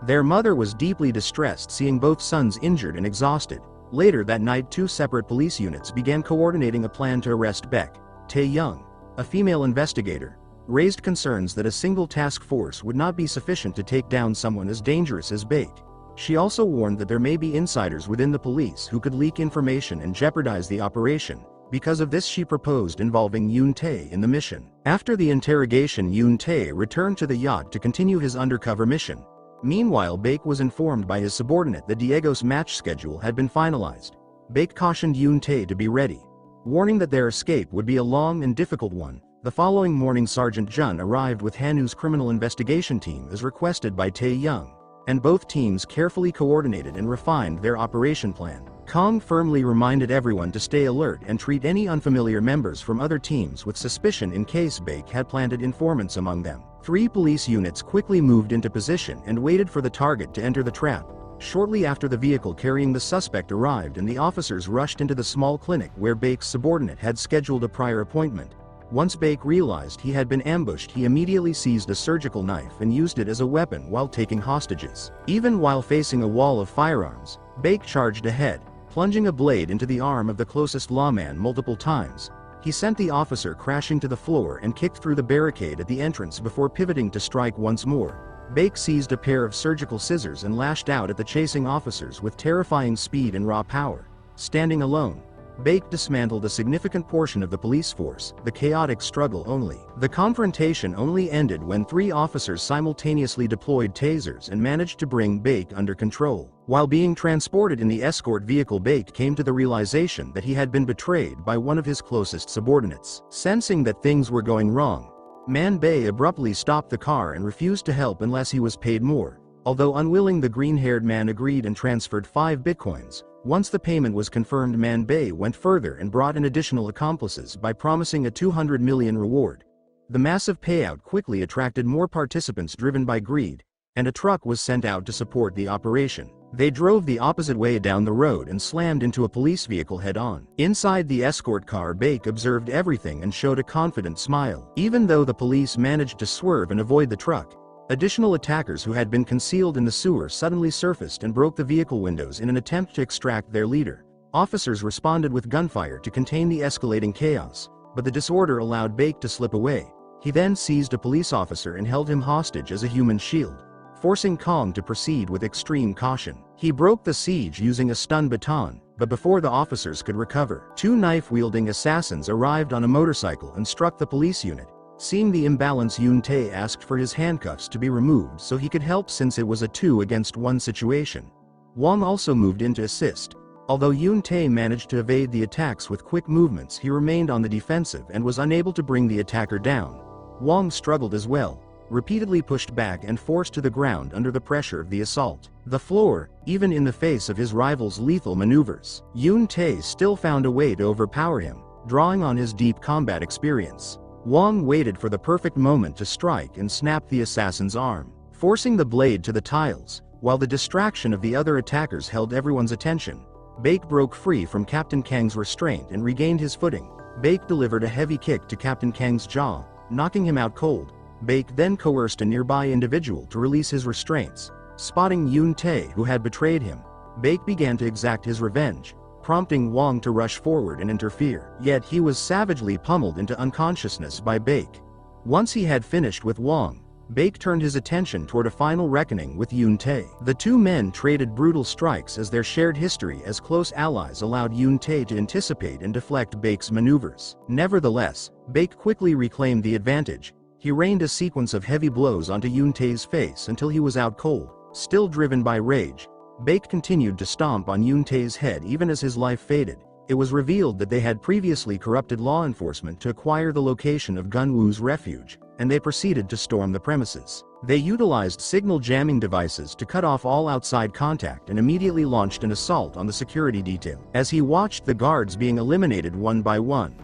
Their mother was deeply distressed seeing both sons injured and exhausted. Later that night, 2 separate police units began coordinating a plan to arrest Baek. Tae-young, a female investigator, raised concerns that a single task force would not be sufficient to take down someone as dangerous as Baek. She also warned that there may be insiders within the police who could leak information and jeopardize the operation. Because of this, she proposed involving Yoon Tae in the mission. After the interrogation, Yoon Tae returned to the yacht to continue his undercover mission. Meanwhile, Baek was informed by his subordinate that Diego's match schedule had been finalized. Baek cautioned Yoon Tae to be ready, warning that their escape would be a long and difficult one. The following morning, Sergeant Jun arrived with Hanu's criminal investigation team as requested by Tae-young, and both teams carefully coordinated and refined their operation plan. Kong firmly reminded everyone to stay alert and treat any unfamiliar members from other teams with suspicion in case Baek had planted informants among them. 3 police units quickly moved into position and waited for the target to enter the trap. Shortly after, the vehicle carrying the suspect arrived and the officers rushed into the small clinic where Baek's subordinate had scheduled a prior appointment. Once Baek realized he had been ambushed, he immediately seized a surgical knife and used it as a weapon while taking hostages. Even while facing a wall of firearms, Baek charged ahead, Plunging a blade into the arm of the closest lawman multiple times, he sent the officer crashing to the floor and kicked through the barricade at the entrance before pivoting to strike once more. Baek seized a pair of surgical scissors and lashed out at the chasing officers with terrifying speed and raw power. Standing alone, Baek dismantled a significant portion of the police force, the chaotic struggle only. The confrontation only ended when 3 officers simultaneously deployed tasers and managed to bring Baek under control. While being transported in the escort vehicle, Baek came to the realization that he had been betrayed by one of his closest subordinates. Sensing that things were going wrong, Man Bae abruptly stopped the car and refused to help unless he was paid more. Although unwilling, the green-haired man agreed and transferred 5 bitcoins. Once the payment was confirmed, Man Bae went further and brought in additional accomplices by promising a 200 million reward. The massive payout quickly attracted more participants driven by greed, and a truck was sent out to support the operation. They drove the opposite way down the road and slammed into a police vehicle head-on. Inside the escort car, Baek observed everything and showed a confident smile. Even though the police managed to swerve and avoid the truck, additional attackers who had been concealed in the sewer suddenly surfaced and broke the vehicle windows in an attempt to extract their leader. Officers responded with gunfire to contain the escalating chaos, but the disorder allowed Baek to slip away. He then seized a police officer and held him hostage as a human shield, forcing Kong to proceed with extreme caution. He broke the siege using a stun baton, but before the officers could recover, 2 knife-wielding assassins arrived on a motorcycle and struck the police unit. Seeing the imbalance, Yoon Tae asked for his handcuffs to be removed so he could help, since it was a 2-against-1 situation. Wong also moved in to assist. Although Yoon Tae managed to evade the attacks with quick movements, he remained on the defensive and was unable to bring the attacker down. Wong struggled as well, repeatedly pushed back and forced to the ground under the pressure of the assault. The floor, even in the face of his rival's lethal maneuvers. Yoon Tae still found a way to overpower him, drawing on his deep combat experience. Wong waited for the perfect moment to strike and snapped the assassin's arm, forcing the blade to the tiles. While the distraction of the other attackers held everyone's attention, Baek broke free from Captain Kang's restraint and regained his footing. Baek delivered a heavy kick to Captain Kang's jaw, knocking him out cold. Baek then coerced a nearby individual to release his restraints. Spotting Yoon Tae, who had betrayed him, Baek began to exact his revenge, prompting Wong to rush forward and interfere. Yet he was savagely pummeled into unconsciousness by Baek. Once he had finished with Wong, Baek turned his attention toward a final reckoning with Yoon Tae. The 2 men traded brutal strikes as their shared history as close allies allowed Yoon Tae to anticipate and deflect Baek's maneuvers. Nevertheless, Baek quickly reclaimed the advantage. He rained a sequence of heavy blows onto Yoon Tae's face until he was out cold. Still driven by rage, Baek continued to stomp on Yoon Tae's head even as his life faded. It was revealed that they had previously corrupted law enforcement to acquire the location of Gun-woo's refuge, and they proceeded to storm the premises. They utilized signal jamming devices to cut off all outside contact and immediately launched an assault on the security detail. As he watched the guards being eliminated one by one,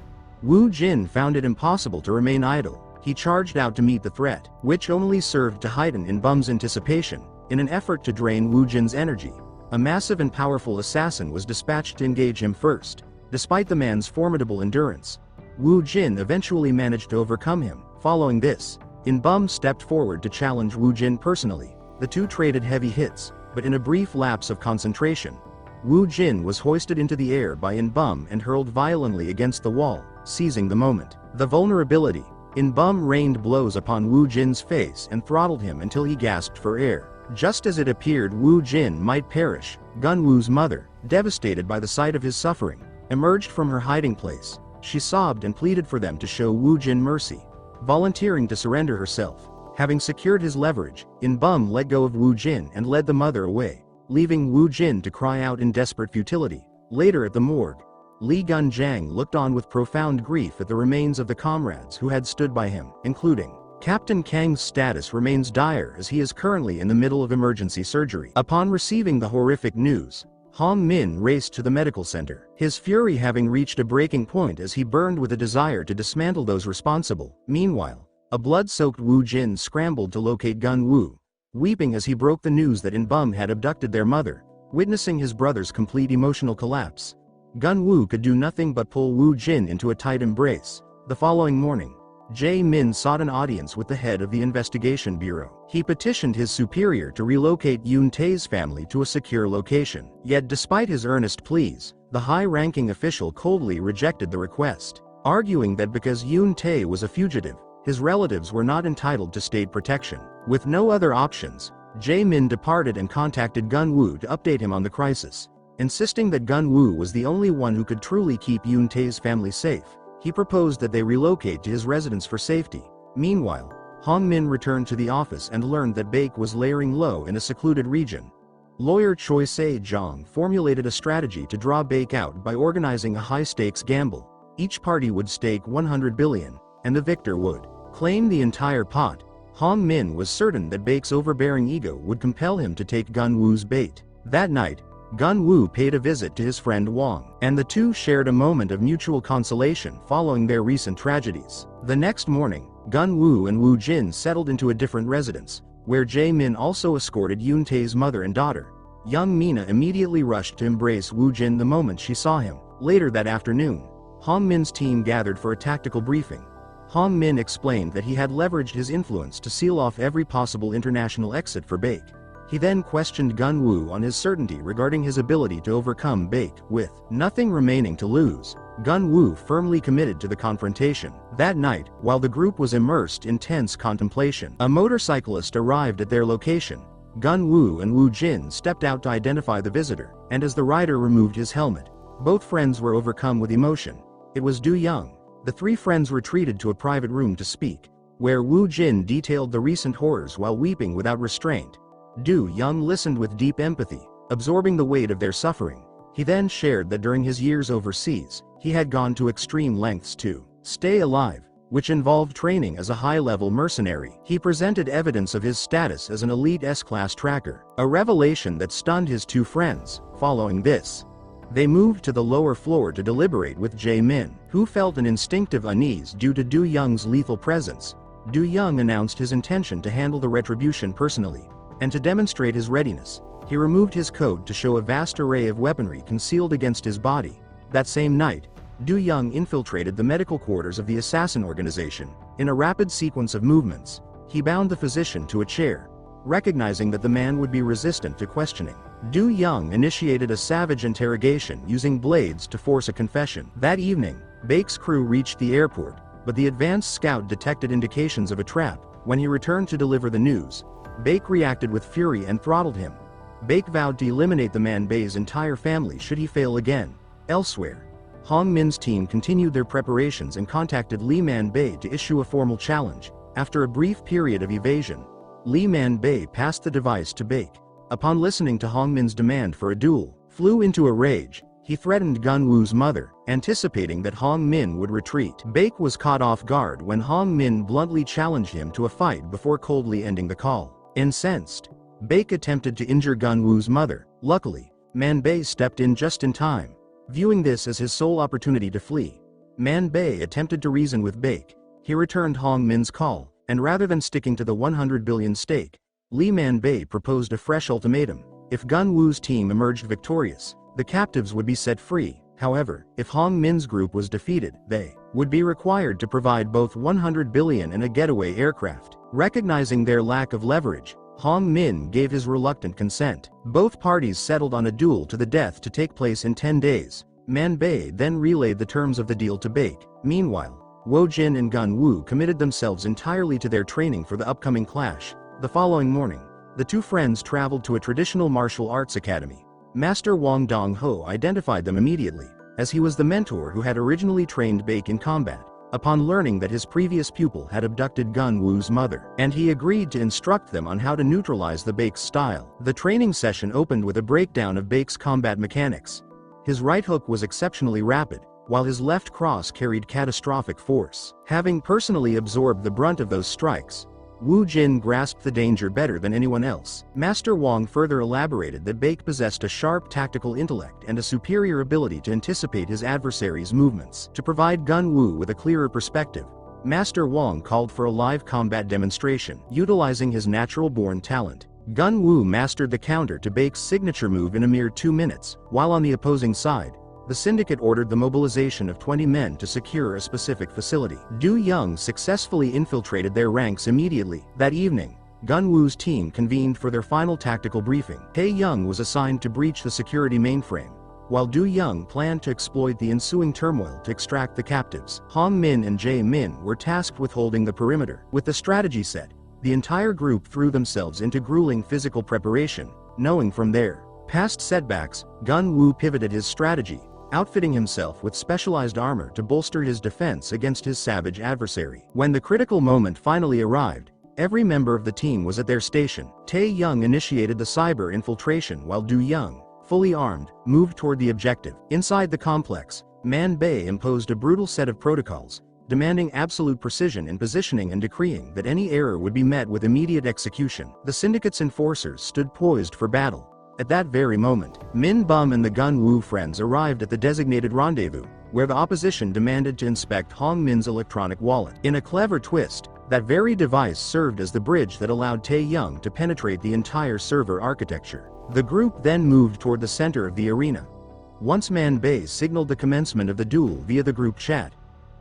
Woo-jin found it impossible to remain idle. He charged out to meet the threat, which only served to heighten In-bum's anticipation. In an effort to drain Woo-jin's energy, a massive and powerful assassin was dispatched to engage him first. Despite the man's formidable endurance, Woo-jin eventually managed to overcome him. Following this, In-bum stepped forward to challenge Woo-jin personally. The 2 traded heavy hits, but in a brief lapse of concentration, Woo-jin was hoisted into the air by In-bum and hurled violently against the wall. Seizing the moment, the vulnerability, In-bum rained blows upon Woo-jin's face and throttled him until he gasped for air. Just as it appeared Woo-jin might perish, Gun-woo's mother, devastated by the sight of his suffering, emerged from her hiding place. She sobbed and pleaded for them to show Woo-jin mercy, volunteering to surrender herself. Having secured his leverage, In-bum let go of Woo-jin and led the mother away, leaving Woo-jin to cry out in desperate futility. Later at the morgue, Lee Gun-jang looked on with profound grief at the remains of the comrades who had stood by him, including Captain Kang's status remains dire as he is currently in the middle of emergency surgery. Upon receiving the horrific news, Hong Min raced to the medical center, his fury having reached a breaking point as he burned with a desire to dismantle those responsible. Meanwhile, a blood-soaked Woo-jin scrambled to locate Gun-woo, weeping as he broke the news that In-bum had abducted their mother. Witnessing his brother's complete emotional collapse, Gun-woo could do nothing but pull Woo-jin into a tight embrace. The following morning, Jae-min sought an audience with the head of the investigation bureau. He petitioned his superior to relocate Yoon-tae's family to a secure location. Yet despite his earnest pleas, the high-ranking official coldly rejected the request, arguing that because Yoon-tae was a fugitive, his relatives were not entitled to state protection. With no other options, Jae-min departed and contacted Geon-woo to update him on the crisis. Insisting that Geon-woo was the only one who could truly keep Yoon-tae's family safe, he proposed that they relocate to his residence for safety. Meanwhile, Hong-min returned to the office and learned that Baek was layering low in a secluded region. Lawyer Choi Tae-ho formulated a strategy to draw Baek out by organizing a high-stakes gamble. Each party would stake 100 billion, and the victor would claim the entire pot. Hong-min was certain that Baek's overbearing ego would compel him to take Geon-woo's bait. That night, Geon-woo paid a visit to his friend Wang, and the two shared a moment of mutual consolation following their recent tragedies. The next morning, Geon-woo and Woo-jin settled into a different residence, where Jae-min also escorted Yoon-tae's mother and daughter. Young Mina immediately rushed to embrace Woo-jin the moment she saw him. Later that afternoon, Hong-min's team gathered for a tactical briefing. Hong-min explained that he had leveraged his influence to seal off every possible international exit for Baek. He then questioned Geon-woo on his certainty regarding his ability to overcome Baek. With nothing remaining to lose, Geon-woo firmly committed to the confrontation. That night, while the group was immersed in tense contemplation, a motorcyclist arrived at their location. Geon-woo and Woo-jin stepped out to identify the visitor, and as the rider removed his helmet, both friends were overcome with emotion. It was Do-young. The three friends retreated to a private room to speak, where Woo-jin detailed the recent horrors while weeping without restraint. Do-young listened with deep empathy, absorbing the weight of their suffering. He then shared that during his years overseas, he had gone to extreme lengths to stay alive, which involved training as a high-level mercenary. He presented evidence of his status as an elite S-class tracker, a revelation that stunned his two friends. Following this, they moved to the lower floor to deliberate with Jae-min, who felt an instinctive unease due to Do-young's lethal presence. Do-young announced his intention to handle the retribution personally, and to demonstrate his readiness, he removed his coat to show a vast array of weaponry concealed against his body. That same night, Do-young infiltrated the medical quarters of the assassin organization. In a rapid sequence of movements, he bound the physician to a chair, recognizing that the man would be resistant to questioning. Do-young initiated a savage interrogation using blades to force a confession. That evening, Baek's crew reached the airport, but the advanced scout detected indications of a trap. When he returned to deliver the news, Baek reacted with fury and throttled him. Baek vowed to eliminate the man Bae's entire family should he fail again. Elsewhere, Hong-min's team continued their preparations and contacted Lee Man-bae to issue a formal challenge. After a brief period of evasion, Lee Man-bae passed the device to Baek. Upon listening to Hong-min's demand for a duel, flew into a rage. He threatened Geon-woo's mother, anticipating that Hong-min would retreat. Baek was caught off guard when Hong-min bluntly challenged him to a fight before coldly ending the call. Incensed, Baek attempted to injure Geon-woo's mother. Luckily, Man-bae stepped in just in time. Viewing this as his sole opportunity to flee, Man-bae attempted to reason with Baek. He returned Hong-min's call, and rather than sticking to the 100 billion stake, Lee Man-bae proposed a fresh ultimatum. If Geon-woo's team emerged victorious, the captives would be set free. However, if Hong-min's group was defeated, they would be required to provide both 100 billion and a getaway aircraft. Recognizing their lack of leverage, Hong-min gave his reluctant consent. Both parties settled on a duel to the death to take place in 10 days. Man-bae then relayed the terms of the deal to Baek. Meanwhile, Woo-jin and Geon-woo committed themselves entirely to their training for the upcoming clash. The following morning, the two friends traveled to a traditional martial arts academy. Master Wang Dong-ho identified them immediately, as he was the mentor who had originally trained Baek in combat. Upon learning that his previous pupil had abducted Geon-woo's mother, and he agreed to instruct them on how to neutralize the Baek's style. The training session opened with a breakdown of Baek's combat mechanics. His right hook was exceptionally rapid, while his left cross carried catastrophic force. Having personally absorbed the brunt of those strikes, Woo-jin grasped the danger better than anyone else. Master Wang further elaborated that Baek possessed a sharp tactical intellect and a superior ability to anticipate his adversary's movements. To provide Geon-woo with a clearer perspective, Master Wang called for a live combat demonstration. Utilizing his natural-born talent, Geon-woo mastered the counter to Baek's signature move in a mere 2 minutes, while on the opposing side, the syndicate ordered the mobilization of 20 men to secure a specific facility. Do-young successfully infiltrated their ranks immediately. That evening, Gun-woo's team convened for their final tactical briefing. Tae-young was assigned to breach the security mainframe, while Do-young planned to exploit the ensuing turmoil to extract the captives. Hong-min and Jae-min were tasked with holding the perimeter. With the strategy set, the entire group threw themselves into grueling physical preparation, knowing from their past setbacks, Gun-woo pivoted his strategy, outfitting himself with specialized armor to bolster his defense against his savage adversary. When the critical moment finally arrived, every member of the team was at their station. Tae-young initiated the cyber infiltration while Do-young, fully armed, moved toward the objective. Inside the complex, Man-bae imposed a brutal set of protocols, demanding absolute precision in positioning and decreeing that any error would be met with immediate execution. The syndicate's enforcers stood poised for battle. At that very moment, Min Bum and the Gun-woo friends arrived at the designated rendezvous, where the opposition demanded to inspect Hong Min's electronic wallet. In a clever twist, that very device served as the bridge that allowed Tae-young to penetrate the entire server architecture. The group then moved toward the center of the arena. Once Man-bae signaled the commencement of the duel via the group chat,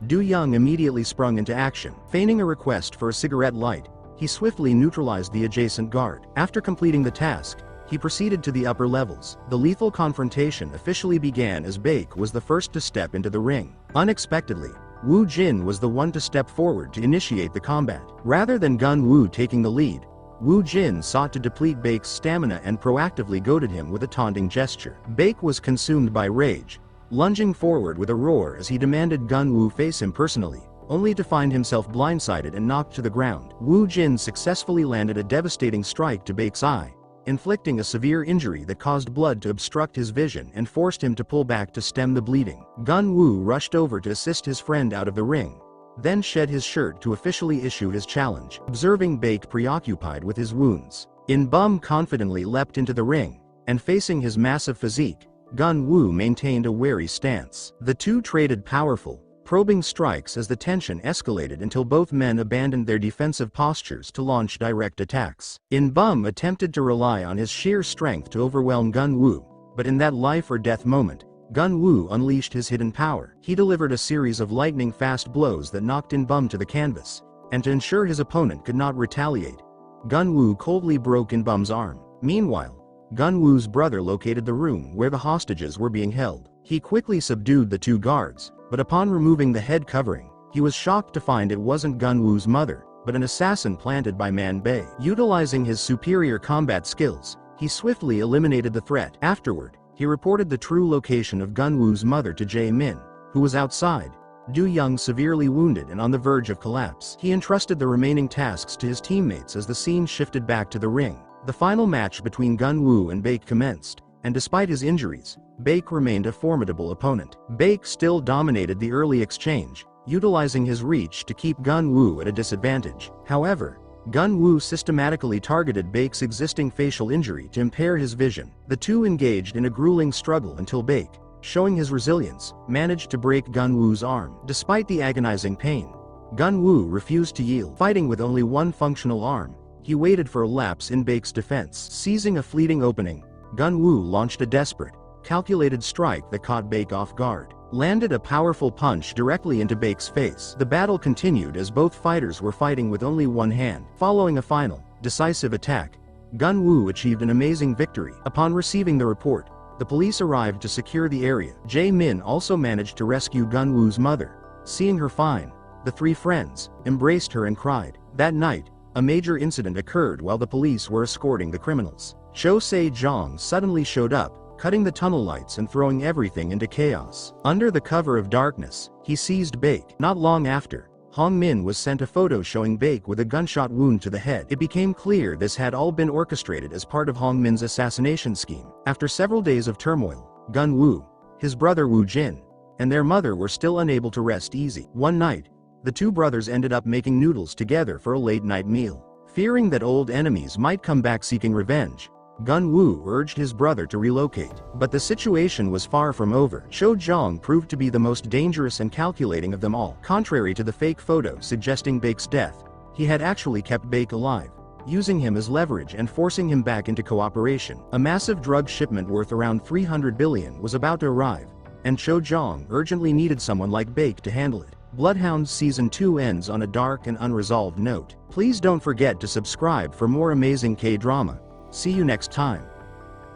Do-young immediately sprung into action. Feigning a request for a cigarette light, he swiftly neutralized the adjacent guard. After completing the task, he proceeded to the upper levels. The lethal confrontation officially began as Baek was the first to step into the ring. Unexpectedly, Woo-jin was the one to step forward to initiate the combat. Rather than Gun-woo taking the lead, Woo-jin sought to deplete Baek's stamina and proactively goaded him with a taunting gesture. Baek was consumed by rage, lunging forward with a roar as he demanded Gun-woo face him personally, only to find himself blindsided and knocked to the ground. Woo-jin successfully landed a devastating strike to Baek's eye, inflicting a severe injury that caused blood to obstruct his vision and forced him to pull back to stem the bleeding. Gun-woo rushed over to assist his friend out of the ring, then shed his shirt to officially issue his challenge. Observing Baek preoccupied with his wounds, In Bum confidently leapt into the ring, and facing his massive physique, Gun-woo maintained a wary stance. The two traded powerful, probing strikes as the tension escalated until both men abandoned their defensive postures to launch direct attacks. In Bum attempted to rely on his sheer strength to overwhelm Gun-woo, but in that life-or-death moment, Gun-woo unleashed his hidden power. He delivered a series of lightning-fast blows that knocked In Bum to the canvas, and to ensure his opponent could not retaliate, Gun-woo coldly broke In Bum's arm. Meanwhile, Gun-woo's brother located the room where the hostages were being held. He quickly subdued the two guards, but upon removing the head covering, he was shocked to find it wasn't Gun-woo's mother, but an assassin planted by Man-bae. Utilizing his superior combat skills, he swiftly eliminated the threat. Afterward, he reported the true location of Gun-woo's mother to Jae-min, who was outside, Do-young severely wounded and on the verge of collapse. He entrusted the remaining tasks to his teammates as the scene shifted back to the ring. The final match between Gun-woo and Baek commenced, and despite his injuries, Baek remained a formidable opponent. Baek still dominated the early exchange, utilizing his reach to keep Gun-woo at a disadvantage. However, Gun-woo systematically targeted Baek's existing facial injury to impair his vision. The two engaged in a grueling struggle until Baek, showing his resilience, managed to break Gun-woo's arm. Despite the agonizing pain, Gun-woo refused to yield. Fighting with only one functional arm, he waited for a lapse in Baek's defense. Seizing a fleeting opening, Gun-woo launched a desperate, calculated strike that caught Baek off guard, landed a powerful punch directly into Baek's face. The battle continued as both fighters were fighting with only one hand. Following a final, decisive attack, Gun-woo achieved an amazing victory. Upon receiving the report, the police arrived to secure the area. Jae-min also managed to rescue Gun-woo's mother. Seeing her fine, the three friends embraced her and cried. That night, a major incident occurred while the police were escorting the criminals. Cho Se-jong suddenly showed up, cutting the tunnel lights and throwing everything into chaos. Under the cover of darkness, he seized Baek. Not long after, Hong Min was sent a photo showing Baek with a gunshot wound to the head. It became clear this had all been orchestrated as part of Hong Min's assassination scheme. After several days of turmoil, Gun-woo, his brother Woo-jin, and their mother were still unable to rest easy. One night, the two brothers ended up making noodles together for a late-night meal. Fearing that old enemies might come back seeking revenge, Gun-woo urged his brother to relocate. But the situation was far from over. Cho Jong proved to be the most dangerous and calculating of them all. Contrary to the fake photo suggesting Baek's death, he had actually kept Baek alive, using him as leverage and forcing him back into cooperation. A massive drug shipment worth around 300 billion was about to arrive, and Cho Jong urgently needed someone like Baek to handle it. Bloodhounds Season 2 ends on a dark and unresolved note. Please don't forget to subscribe for more amazing K-drama. See you next time.